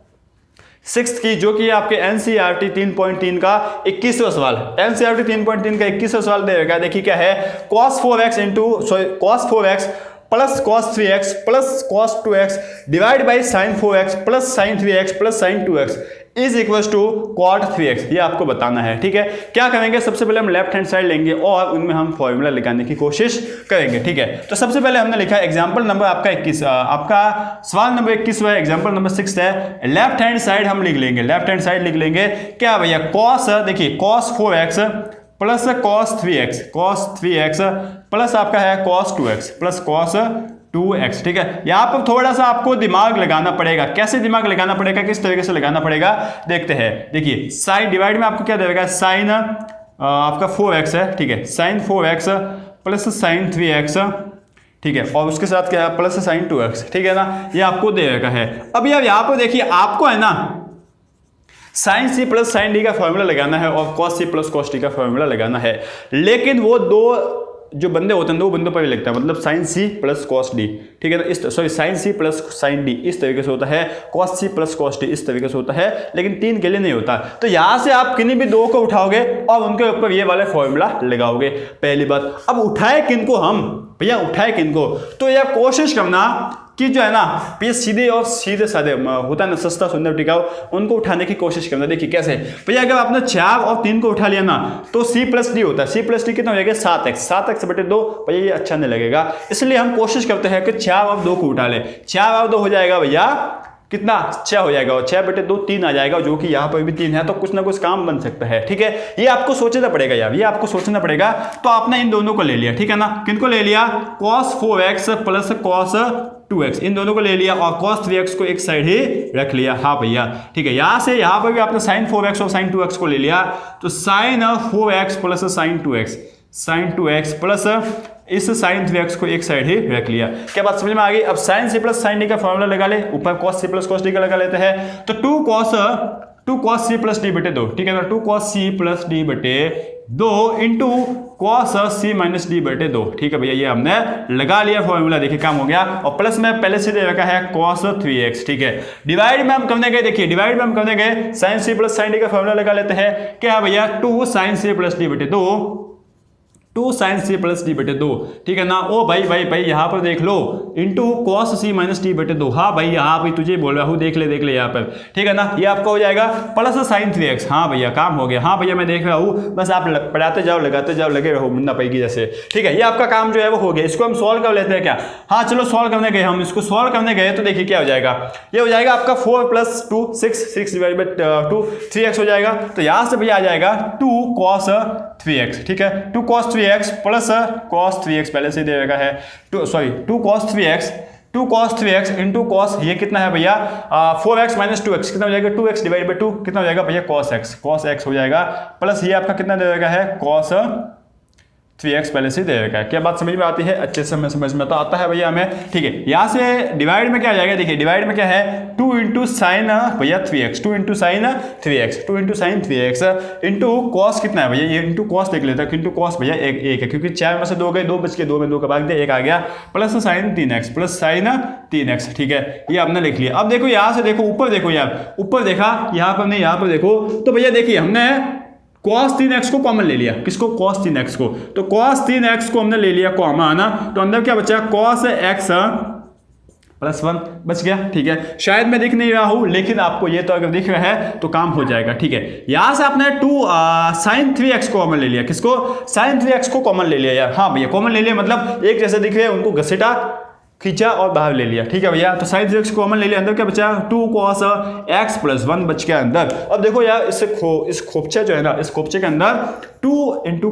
6 की, जो कि आपके एनसीईआरटी 3.3 का 21वां सवाल है। एनसीईआरटी 3.3 का 21वां सवाल देगा, देखिए क्या है, cos 4x plus cos 3x plus cos 2x divide by sin 4x plus sin 3x plus sin 2x is equal to cot 3x, ये आपको बताना है, ठीक है। क्या करेंगे, सबसे पहले हम लेफ्ट हैंड साइड लेंगे और उनमें हम फॉर्मूला लगाने की कोशिश करेंगे, ठीक है। तो सबसे पहले हमने लिखा है एग्जांपल नंबर आपका 21, आपका सवाल नंबर 21 है, एग्जांपल नंबर 6 है। लेफ्ट हैंड साइड हम लिख लेंगे, लेफ्ट हैंड साइड लिख लेंगे क्या भैया, cos, देखिए cos 4x plus cos 3x plus आपका है cos 2x plus cos 2x, ठीक है। यहाँ पर थोड़ा सा आपको दिमाग लगाना पड़ेगा, कैसे दिमाग लगाना पड़ेगा, किस तरीके से लगाना पड़ेगा, देखते हैं। देखिए साइन डिवाइड में आपको क्या देगा, साइन आपका 4x है, ठीक है, sign 4x plus sine 3x, ठीक है, और उसके साथ क्या है प्लस साइन 2x, ठीक है ना, ये आपको देगा है। अब यार यहाँ पर देखिए आपको है ना sine C plus sine D का फॉर्मूला लगाना है और cos C plus cos D का फॉर्मूला लगाना है, लेकिन वो 2 जो बंदे होते हैं 2 बंदों पर भी लगता है, मतलब sine C plus cos D, ठीक है ना, इस sorry sine C plus sine D इस तरीके से होता है, cos C plus cos D इस तरीके से होता है, लेकिन 3 के लिए नहीं होता। तो यहां से आप किन्हीं भी 2 को उठाओगे और उनके ऊपर ये वाले फॉर्मूला लगाओगे, पहली बात। अब उठाए किनको हम भैया, उठाए किनको, तो यह कोशिश करना कि जो है ना ये सीधे और सीधे साधे होता है ना, सस्ता सुंदर टिकाऊ, उनको उठाने की कोशिश करना। देखिए कैसे भैया, अगर आपने 4 और 3 को उठा लिया ना, तो c प्लस डी होता है, c प्लस डी कितना हो जाएगा 7x बटे 2, भैया ये अच्छा नहीं लगेगा, इसलिए हम कोशिश करते हैं कि 4 और 2 को उठा ले। 4 और 2 हो जाएगा भैया कितना 6 हो जाएगा और 6/2 3 आ जाएगा, जो कि यहाँ पर भी 3 है, तो कुछ ना कुछ काम बन सकता है। ठीक है, ये आपको सोचना पड़ेगा यार, ये आपको सोचना पड़ेगा। तो आपने इन दोनों को ले लिया, ठीक है ना, किनको ले लिया, cos 4x plus cos 2x, इन दोनों को ले लिया और cos 3x को एक साइड ही रख लिया। हाँ भैया ठीक है, यहां से यहां पर भी आपने sin 4x और sin 2x को ले लिया, तो sin 4x plus sin 2x, sin 2x plus इस sin 3x को एक साइड ही रख लिया। क्या बात समझ में आ गई? अब sin c plus sin d का फॉर्मूला लगा ले, ऊपर cos c plus cos d का लगा लेते हैं, तो 2 cos c प्लस d बटे 2, ठीक है ना, 2 cos c प्लस d बटे 2 into cos c minus d बटे 2, ठीक है भैया, ये हमने लगा लिया फॉर्मूला, देखिए काम हो गया। और प्लस में पहले से दे रखा है cos 3x, ठीक है। डिवाइड में हम करने गए, देखिए डिवाइड में हम करने गए sin c plus sin d का फॉर्मूला लगा लेते हैं, क्या है भैया, 2 sin c प्लस d बटे 2, 2 sin c प्लस d बटे 2, ठीक है ना। ओ भाई यहाँ पर देख लो, into cos c minus d बटे 2, हाँ भाई यहाँ पर तुझे बोल रहा हूँ, देख ले यहाँ पर, ठीक है ना, ये आपका हो जाएगा प्लस sin 3x। हाँ भैया काम हो गया, हाँ भैया मैं देख रहा हूँ, बस आप पढ़ाते जाओ, लगाते जाओ, लगे रहो मुन्ना पैगी जैसे, ठीक है। ये आपका काम जो है वो हो गया, इसको हम सॉल्व कर लेते हैं क्या? हाँ चलो सॉल्व करने गए, हम इसको सॉल्व करने गए तो देखिए क्या हो जाएगा, ये हो जाएगा आपका 4 प्लस 2 6 डिवाइड बाई 2 3x हो जाएगा। तो यहाँ से भैया आ जाएगा 2 cos 3x, ठीक है, 2 cos 3x plus cos 3x पहले से दे रखा है, 2 cos 3x इंटू cos, ये कितना है भैया 4x माइनस 2x, कितना हो जाएगा 2x डिवाइड बाई 2, कितना हो जाएगा भैया cos x हो जाएगा, प्लस ये आपका कितना दे रखा है cos 3x पहले से दे रखा है। क्या बात समझ में आती है? अच्छे से समझ में तो आता है भैया हमें, ठीक है। यहाँ से डिवाइड में क्या आ जाएगा, देखिए डिवाइड में क्या है 2 इंटू साइन भैया 3x, 2 into sign 3x into cos, कितना है भैया, ये इंटू कॉस देख लेते हैं, इंटू कॉस भैया एक है, क्योंकि 4 में से 2 गए, 2 बच के 2 में 2 का भाग दिया, 1 आ गया, plus sine 3x plus sine 3x, ठीक है, ये आपने लिख लिया। अब देखो यहाँ से देखो ऊपर देखो यार, ऊपर देखा यहाँ पर नहीं, यहाँ पर देखो, तो भैया देखिए हमने cos 3x को कॉमन ले लिया, किसको, cos 3x को, तो cos 3x को हमने ले लिया कॉमन, तो अंदर क्या बचा cos x प्लस 1 बच गया, ठीक है। शायद मैं दिख नहीं रहा हूं, लेकिन आपको ये तो अगर दिख रहा है तो काम हो जाएगा, ठीक है। यहां से आपने 2 sin 3x को कॉमन ले लिया, किसको, sin 3x को कॉमन ले लिया यार, हाँ भैया कॉमन ले लिया, मतलब एक जैसे दिख रहे हैं उनको घसीटा खींचा और बाहर ले लिया, ठीक है भैया। तो sin 3x कॉमन ले लिया, अंदर क्या बचा 2 cos x प्लस 1 बच गया अंदर। अब देखो यार इस खोपचे जो है ना, इस खोपचे के अंदर 2 इंटू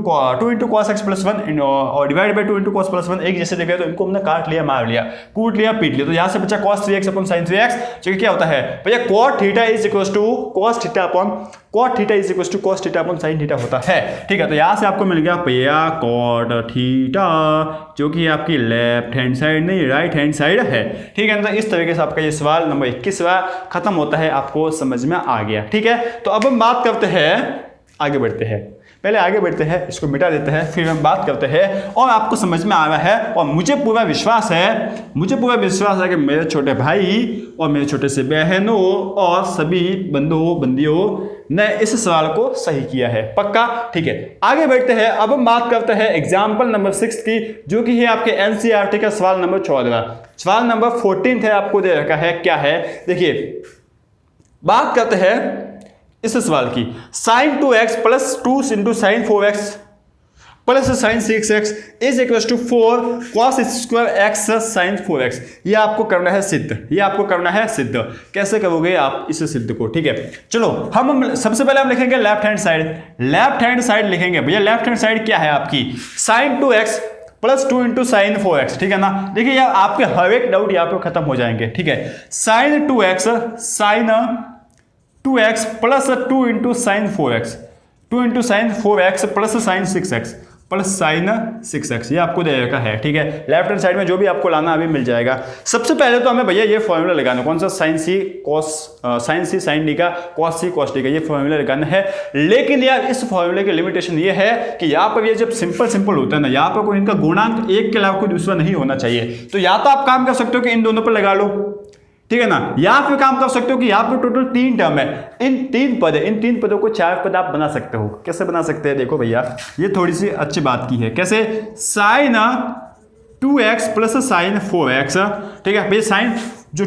cos x प्लस 1 और divide by 2 into cos plus 1 एक जैसे देख रहे तो इनको हमने काट लिया, मार लिया, कूट लिया, पीट लिया, तो यहाँ से बचा cos 3x अपन sin 3x, जो क्या होता है भैया cot theta is equal to cos theta upon cot theta is equal to cos theta upon sin theta होता है, ठीक है। तो यहाँ से आपको मिल गया भैया cot थीटा, जो कि आपकी लेफ्ट हैंड साइड नहीं राइट हैंड साइड है, ठीक है। तो इस तरीके से आपका ये सवाल नंबर 21वां खत्म होता है, आपको समझ में आ गया, ठीक है। तो अब हम बात करते हैं, आगे बढ़ते हैं, पहले आगे बढ़ते हैं, इसको मिटा देते हैं, फिर हम बात करते हैं, और आपको समझ में आ रहा है और मुझे पूरा विश्वास है कि मेरे छोटे भाई और मेरे छोटे से बहनों और सभी बंदियों ने इस सवाल को सही किया है, पक्का, ठीक है। आगे बढ़ते हैं, अब हम बात करते हैं एग्जाम्पल नंबर 6 की, जो कि है आपके एनसीईआरटी का सवाल नंबर 14। सवाल नंबर 14 है, आपको दे रखा है, क्या है देखिए, बात करते हैं इस सवाल की, sin 2x plus 2 into sine 4x plus sine 6x is equal to 4 cos square x sine 4x। ये आपको करना है सिद्ध, कैसे करोगे आप इस सिद्ध को, ठीक है। चलो हम सबसे पहले हम लिखेंगे लेफ्ट हैंड साइड लिखेंगे भैया। लेफ्ट हैंड साइड क्या है आपकी, sin 2x plus 2 into sine 4x, ठीक है ना। देखिए यार आपके हर एक डाउट यहाँ पे खत्म हो जाएंगे, ठीक है। sin 2x plus 2 into sine 4x, 2 into sine 4x plus sine 6x plus sine 6x, ये आपको दे रखा है, ठीक है। लेफ्ट हैंड साइड में जो भी आपको लाना अभी मिल जाएगा। सबसे पहले तो हमें भैया ये फॉर्मूला लगाना, कौन सा, साइन सी साइन डी का cos सी cos डी का, ये फॉर्मूला लगाना है। लेकिन यार इस फॉर्मूले की लिमिटेशन ये है कि यहाँ पर ये जब सिंपल होता है ना, यहाँ पर कोई इनका गुणांक 1 के अलावा कोई दूसरा नहीं होना चाहिए। तो या तो आप काम कर सकते हो कि इन दोनों पर लगा लो, ठीक है ना, या फिर काम कर सकते हो कि यहाँ पे टोटल 3 टर्म है, इन 3 पदों को 4 पद आप बना सकते हो। कैसे बना सकते हैं, देखो भैया ये थोड़ी सी अच्छी बात की है, कैसे, sin 2x plus sine 4x, ठीक है भैया, साइन जो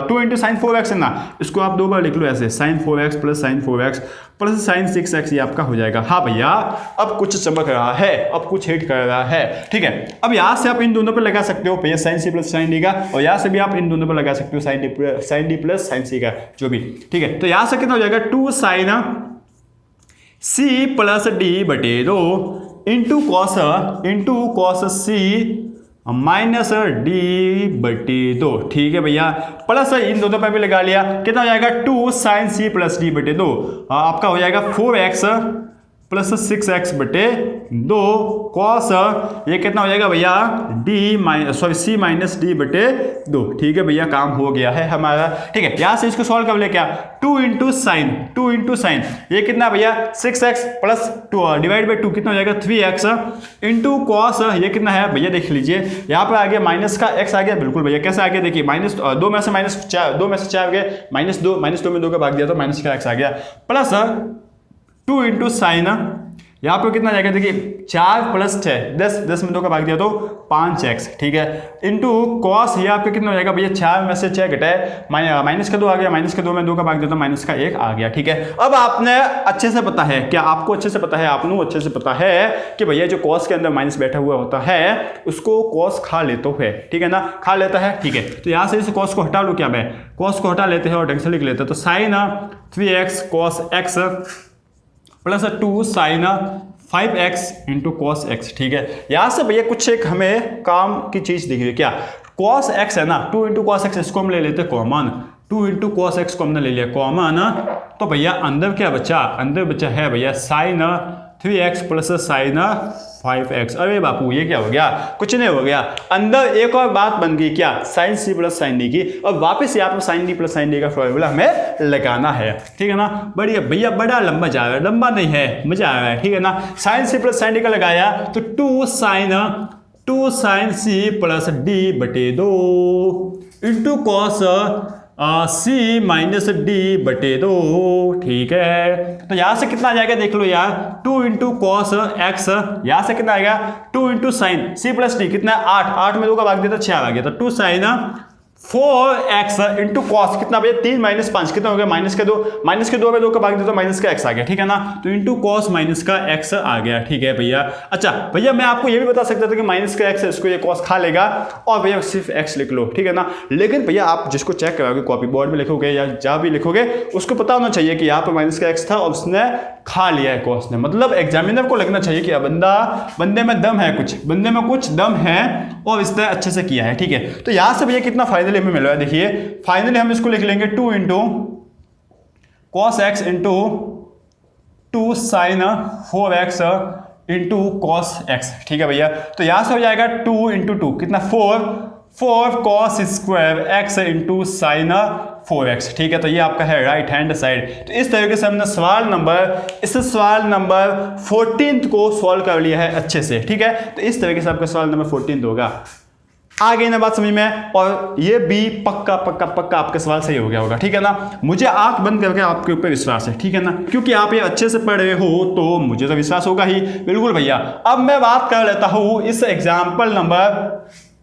2 इंटू साइन 4x है ना, इसको आप 2 बार लिख लो ऐसे, sine 4x plus sine 4x plus sine 6x, ये आपका हो जाएगा। हाँ भैया, अब कुछ चमक रहा है, अब कुछ हिट कर रहा है, ठीक है। अब यहाँ से आप इन दोनों पर लगा सकते हो भैया sine C plus sine D का, और यहाँ से भी आप इन दोनों पर लगा सकते हो साइन डी प्लस साइन सी का, जो भी, ठीक है। तो यहाँ से कितना हो जाएगा, 2 साइन सी प्लस डी बटे 2 into cos C minus D बटे 2, ठीक है भैया। प्लस इन दोनों पर भी लगा लिया, कितना हो जाएगा, 2 साइन सी प्लस डी बटे 2, आपका हो जाएगा 4x प्लस 6x बटे 2 कॉस, ये कितना हो जाएगा भैया, सी माइनस डी बटे 2, ठीक है भैया, काम हो गया है हमारा, ठीक है। यहाँ से इसको सॉल्व कर ले, क्या 2 इंटू साइन, ये कितना भैया 6x प्लस 2 डिवाइड बाई 2 कितना हो जाएगा 3x इंटू कॉस, ये कितना है भैया देख लीजिए, यहाँ पर आ गया माइनस का x आ गया, बिल्कुल भैया कैसे आ गया, देखिए माइनस 2 में से 4 गए, -2 में 2 का भाग दिया तो माइनस का x आ गया, प्लस 2 इंटू साइन, यहाँ पर कितना जाएगा देखिए 4 प्लस 6 10 में 2 का भाग दिया तो 5x, ठीक है, इंटू कॉस, ये आपका कितना हो जाएगा भैया 4 में से 6 घटाए माइनस का 2 आ गया, माइनस का 2 में 2 का भाग दिया तो माइनस का 1 आ गया, ठीक है। अब आपने अच्छे से पता है, क्या आपको अच्छे से पता है, आपको अच्छे से पता है कि भैया जो कॉस के अंदर माइनस बैठा हुआ होता है उसको कॉस खा लेता है, ठीक है ना, खा लेता है, ठीक है। तो यहाँ से इस कॉस को हटा लूँ क्या मैं, कॉस को हटा लेते हैं और ढंग से लिख लेते हैं, तो sine 3x cos x plus 2 sine 5x into cos x, ठीक है। यहाँ से भैया कुछ एक हमें काम की चीज दिखी है, क्या कॉस x है ना, 2 इंटू कॉस x, इसको हम ले लेते हैं कॉमन, 2 इंटू कॉस x को हमने ले लिया कॉमन, तो भैया अंदर क्या बचा, अंदर बचा है भैया sign 3x plus sign 5x, अरे बापू ये क्या हो गया, कुछ नहीं हो गया, अंदर एक और बात बन गई, क्या sine C plus sine D की, और वापस यहाँ पर sine D plus sine D का फॉर्मूला हमें लगाना है, ठीक है ना। बढ़िया भैया, बड़ा लंबा जा रहा है, लंबा नहीं है, मजा आ रहा है, ठीक है ना। Sine C plus sine D का लगाया तो 2 साइन सी प्लस डी बटे 2 into cos C minus D बटे 2, ठीक है। तो यहां से कितना आ जाएगा देख लो यार, 2 इंटू कॉस एक्स, यहां से कितना आएगा 2 into sine C plus D, कितना 8 में 2 का भाग दिया तो 6 आ गया, तो 2 साइन 4x इंटू कॉस कितना भैया 3 माइनस 5 कितना हो गया माइनस के 2 में 2 का भाग दिया तो माइनस का x आ गया, ठीक है ना। तो इंटू कॉस माइनस का x आ गया, ठीक है भैया। अच्छा भैया मैं आपको ये भी बता सकता था कि माइनस का x है, इसको ये कॉस खा लेगा और भैया सिर्फ x लिख लो, ठीक है ना। लेकिन भैया आप जिसको चेक कराओगे कॉपी बोर्ड में लिखोगे या जहाँ भी लिखोगे उसको पता होना चाहिए कि यहाँ पर माइनस का x था और उसने खा लिया है कॉस ने, मतलब एग्जामिनर को लगना चाहिए कि बंदे में दम है, बंदे में कुछ दम है और इसने अच्छे से किया है, ठीक है। तो यहां से भैया कितना फाइनली हमें मिल रहा है, देखिए फाइनली हम इसको लिख लेंगे 2 into cos X into 2 sine 4x into cos X, ठीक है भैया। तो यहां से हो जाएगा 2 इंटू 2 कितना 4 cos square x into sine 4x, ठीक है। तो ये आपका है राइट हैंड साइड। तो इस तरीके से हमने इस सवाल नंबर 14 को सॉल्व कर लिया है अच्छे से, ठीक है। तो इस तरीके से आपका सवाल नंबर 14 होगा। आ गई ना बात समझ में, और ये भी पक्का आपका सवाल सही हो गया होगा, ठीक है ना। मुझे आंख बंद करके आपके ऊपर विश्वास है, ठीक है ना, क्योंकि आप ये अच्छे से पढ़ रहे हो तो मुझे तो विश्वास होगा ही, बिल्कुल भैया। अब मैं बात कर लेता हूं इस एग्जाम्पल नंबर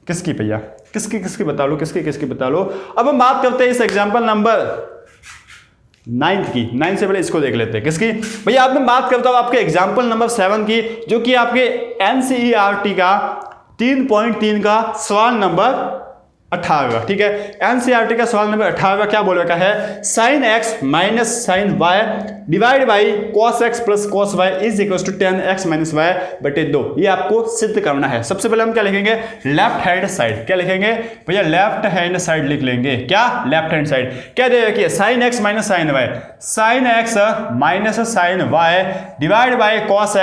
किसकी भैया, किसकी बता लो, किसकी बता लो। अब हम बात करते हैं इस एग्जाम्पल नंबर 9 की। 9 से पहले इसको देख लेते हैं, किसकी भैया। अब मैं बात करता हूं आपके एग्जाम्पल नंबर 7 की, जो कि आपके NCERT का 3.3 का सवाल नंबर 18, ठीक है। NCERT का सवाल नंबर 18 क्या बोल रखा है, sine X minus sine Y divide by cos X plus cos Y is equal to 10x minus Y बटे 2। ये आपको सिद्ध करना है। सबसे पहले हम क्या लिखेंगे, लेफ्ट हैंड साइड। क्या लिखेंगे भैया, लेफ्ट हैंड साइड लिख लेंगे। क्या लेफ्ट हैंड साइड क्या दे रखी है, sine X minus sine Y, sine X minus sine Y divide by cos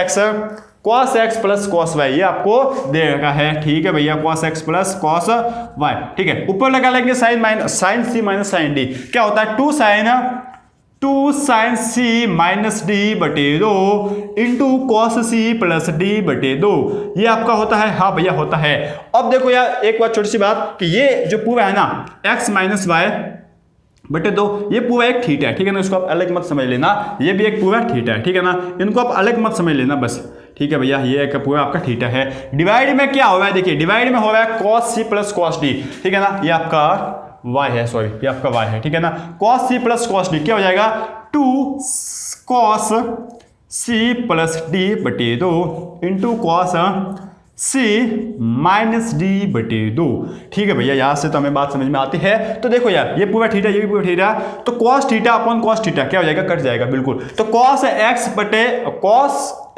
X plus cos Y, ये आपको दे रखा है, ठीक है भैया। Cos X plus cos Y, ठीक है। ऊपर लगा लेंगे sine C minus sine D, क्या होता है 2 साइन सी माइनस डी बटे 2 into cos C plus D बटे 2, ये आपका होता है। हाँ भैया होता है। अब देखो यार एक बात छोटी सी बात कि ये जो पूरा है ना एक्स माइनस वाई बटे 2, ये पूरा एक थीटा है, ठीक है ना। इसको आप अलग मत समझ लेना, ये भी एक पूरा थीटा है, ठीक है ना। इनको आप अलग मत समझ लेना बस, ठीक है भैया। ये एक पूरा आपका थीटा है। डिवाइड में क्या हो रहा है, देखिए डिवाइड में हो रहा है cos c plus cos d, ठीक है ना। ये आपका y है, सॉरी ये आपका y है, ठीक है ना। cos c plus cos d क्या हो जाएगा 2 cos c प्लस d बटे 2 into cos c minus D बटे 2। ठीक है भैया, यहां से तो हमें बात समझ में आती है। तो देखो यार, ये पूरा थीटा, ये भी पूरा थीटा, तो cos theta upon cos theta क्या हो जाएगा, कट जाएगा बिल्कुल। तो cos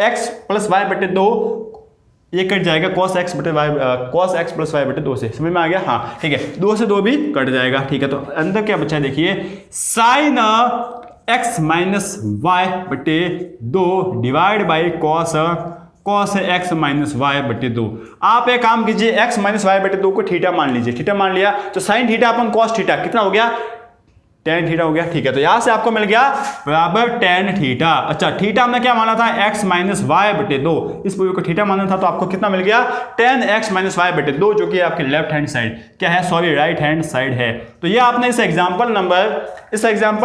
x प्लस y बटे 2 ये कट जाएगा cos x प्लस y बटे 2 से, समझ में आ गया। हाँ ठीक है, 2 से 2 भी कट जाएगा, ठीक है। तो अंदर क्या बचा है देखिए, साइन x माइनस वाई बटे 2 divide by cos x minus Y बटे 2। आप एक काम कीजिए, x माइनस वाई बटे 2 को थीटा मान लीजिए, थीटा मान लिया तो साइन थीटा अपन cos थीटा कितना हो गया, tan थीटा हो गया, ठीक है। तो यहां से आपको मिल गया बराबर tan थीटा। अच्छा, थीटा हमने क्या माना था, x माइनस वाई बटे 2, इस पूरे को थीटा माना था, तो आपको कितना मिल गया tan x माइनस वाई बटे 2, जो कि आपके लेफ्ट हैंड साइड क्या है, सॉरी राइट हैंड साइड है। तो ये आपने इस एग्जाम्पल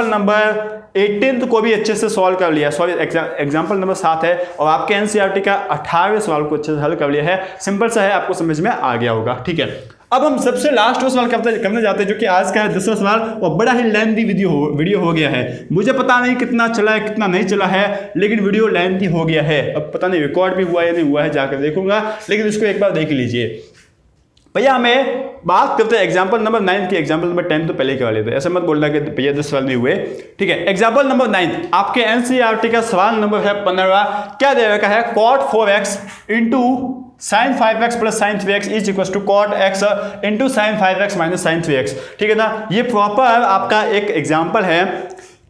नंबर 18 को भी अच्छे से सॉल्व कर लिया, सॉरी एग्जाम्पल नंबर 7 है, और आपके एनसीईआरटी का 18वें सवाल को अच्छे से हल कर लिया है। सिंपल सा है, आपको समझ में आ गया होगा, ठीक है। अब हम सबसे लास्ट सवाल करने जाते हैं, जो कि आज का है 10वां सवाल, और बड़ा ही लेंथी वीडियो हो गया है। मुझे पता नहीं कितना चला है कितना नहीं चला है, लेकिन वीडियो लेंथी हो गया है। अब पता नहीं रिकॉर्ड भी हुआ है या नहीं हुआ है, जाकर देखूंगा, लेकिन इसको एक बार देख लीजिए। भैया हमें बात करते हैं एग्जाम्पल नंबर 9 की, एग्जाम्पल नंबर 10 तो पहले के वाले थे, ऐसे मत बोलना कि भैया 10 सवाल नहीं हुए, ठीक है। एग्जाम्पल नंबर 9 आपके एनसीईआरटी का सवाल नंबर है 15, क्या दे रखा है, cot 4x into sin 5x plus sin 3x is equal to cot x into sin 5x minus sin 3x, ठीक है ना। ये प्रॉपर आपका एक एग्जाम्पल है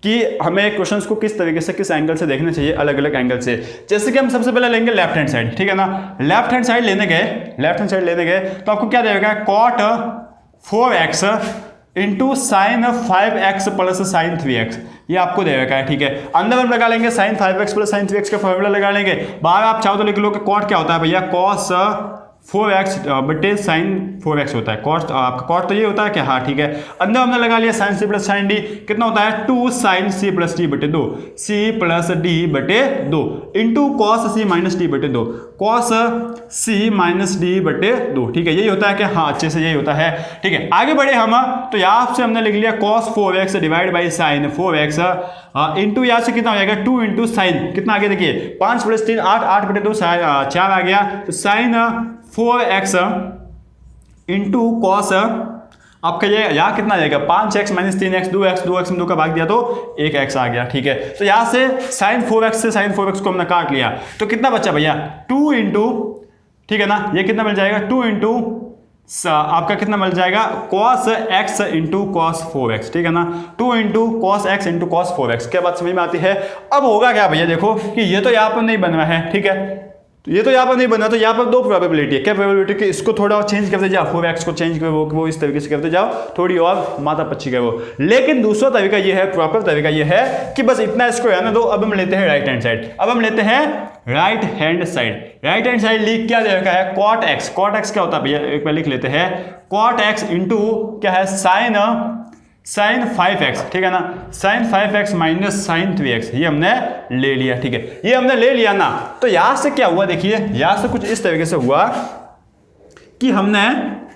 कि हमें क्वेश्चंस को किस तरीके से, किस एंगल से देखना चाहिए, अलग अलग एंगल से। जैसे कि हम सबसे पहले लेंगे लेफ्ट हैंड साइड, ठीक है ना। लेफ्ट हैंड साइड लेने गए तो आपको क्या देगा, cot 4x into sine 5x plus sine 3x, ये आपको दे रखा है, ठीक है। अंदर हम लगा लेंगे sign 5x plus sine 3x का फॉर्मूला लगा लेंगे। बाहर आप चाहो तो लिख लो कि cot क्या होता है भैया, cos 4x बटे साइन 4x होता है। कॉट आपका कॉट तो ये होता है क्या, हाँ ठीक है। अंदर हमने लगा लिया sine C plus sine D, कितना होता है 2 साइन सी प्लस डी बटे 2, सी प्लस डी बटे 2 into cos C minus D बटे 2, कॉस सी माइनस डी बटे 2, ठीक है। यही होता है क्या, हाँ अच्छे से यही होता है, ठीक है। आगे बढ़े हम, तो यहाँ से हमने लिख लिया cos 4x divide by sine 4x into यहाँ से कितना हो जाएगा 2 इंटू साइन, कितना आ गया देखिए 5 प्लस 3 8, 8 बटे 2 4 आ गया, तो साइन 4x इंटू कॉस आपका ये यहाँ कितना आ जाएगा 5x माइनस 3x 2x में 2 का भाग दिया तो 1x आ गया, ठीक है। तो यहाँ से साइन 4x से साइन 4x को हमने काट लिया, तो कितना बचा भैया 2 इंटू, ठीक है ना, ये कितना मिल जाएगा 2 इंटू आपका कितना मिल जाएगा cos x into cos 4x, ठीक है ना। 2 into cos x into cos 4x, क्या बात समझ में आती है। अब होगा क्या भैया, देखो कि ये तो यहाँ पर नहीं बन रहा है, ठीक है, तो ये तो यहाँ पर नहीं बना, तो यहाँ पर दो प्रोबेबिलिटी है। क्या प्रोबेबिलिटी कि इसको थोड़ा और चेंज करते जाओ, 4x को चेंज करो, वो इस तरीके से करते जाओ, थोड़ी और माता पच्ची करो। लेकिन दूसरा तरीका ये है, प्रॉपर तरीका ये है कि बस इतना इसको रहने दो। अब हम लेते हैं राइट हैंड साइड, अब हम लेते हैं right hand side. Right hand side लिख क्या दे रखा है cot x, cot x क्या होता है भैया, एक बार लिख लेते हैं cot x इंटू क्या है साइन 5x, ठीक है ना, sign 5x minus sine 3x, ये हमने ले लिया, ठीक है। ये हमने ले लिया ना, तो यहां से क्या हुआ देखिए, यहां से कुछ इस तरीके से हुआ कि हमने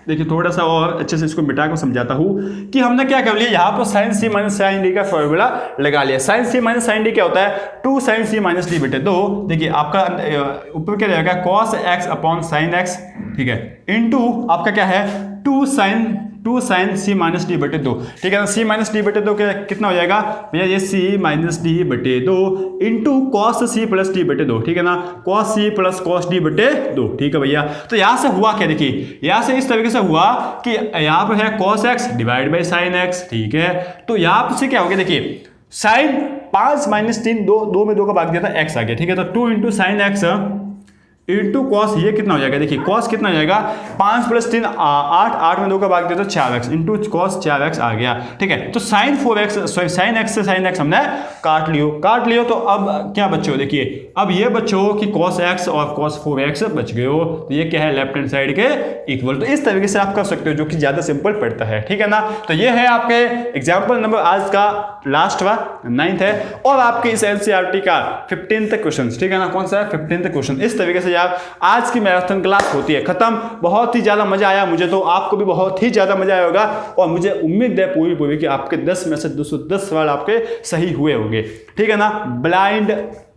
देखिए थोड़ा सा और अच्छे से इसको मिटा कर समझाता हूं कि हमने क्या कर लिया, यहाँ पर sign C minus sine D का फॉर्मूला लगा लिया। Sine C minus sine D क्या होता है 2 साइन सी माइनस डी बटे 2, देखिए आपका ऊपर क्या रहेगा cos x upon sine x, ठीक है, इंटू आपका क्या है 2 साइन सी माइनस डी बटे 2, ठीक है ना। सी माइनस डी बटे 2 कितना हो जाएगा भैया, ये सी माइनस डी बटे 2 into cos C plus D बटे 2, ठीक है ना, cos C plus cos D बटे 2, ठीक है भैया। तो यहां से हुआ क्या देखिए, यहां से इस तरीके से हुआ कि यहां पर है cos x divide by sine x, ठीक है। तो यहां से क्या हो गया देखिए, साइन 5 माइनस 3 2 में 2 का भाग दिया था x आ गया, ठीक है। तो 2 into sine x into cos, ये कितना हो जाएगा देखिए, कॉस कितना हो जाएगा 5 प्लस 3 8 में 2 का भाग दिया तो 4x इंटू कॉस 4x आ गया, ठीक है। तो sine 4x sorry sine x से साइन x हमने काट लियो। तो अब क्या बच्चों देखिए, अब ये बच्चों कि cos x और cos 4x बच गए हो, तो ये क्या है लेफ्ट हैंड साइड के इक्वल। तो इस तरीके से आप कर सकते हो, जो कि ज्यादा सिंपल पड़ता है, ठीक है ना। तो ये है आपके एग्जाम्पल नंबर आज का लास्ट 9th है, और आपके इस एनसीईआरटी का 15th क्वेश्चन, ठीक है ना। कौन सा है 15th क्वेश्चन, इस तरीके से यार आज की मैराथन क्लास होती है खत्म। बहुत ही ज़्यादा मजा आया मुझे, तो आपको भी बहुत ही ज़्यादा मजा आया होगा और मुझे उम्मीद है पूरी कि आपके 10 में से 210 सवाल आपके सही हुए होंगे। ठीक है ना, ब्लाइंड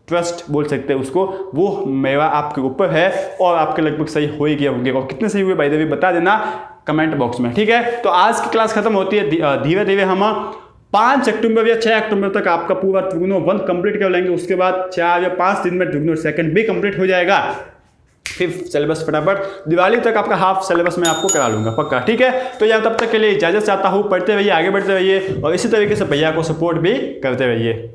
ट्रस्ट बोल सकते हैं उसको, वो मेवा आपके ऊपर है और आपके लगभग सही हो ही गए होंगे। और कितने सही हुए भाई देवी बता देना कमेंट बॉक्स में। ठीक है, तो आज की क्लास खत्म होती है, धीरे धीरे हम 5 अक्टूबर या 6 अक्टूबर तक आपका पूरा ट्रिग्नो 1 कंप्लीट कर लेंगे। उसके बाद 4 या 5 दिन में ट्रिग्नो 2 भी कंप्लीट हो जाएगा। फिर सिलेबस फटाफट दिवाली तक आपका हाफ सिलेबस मैं आपको करा लूंगा पक्का। ठीक है, तो यार तब तक के लिए इजाजत चाहता हूँ, पढ़ते रहिए, आगे बढ़ते रहिए और इसी तरीके से भैया को सपोर्ट भी करते रहिए।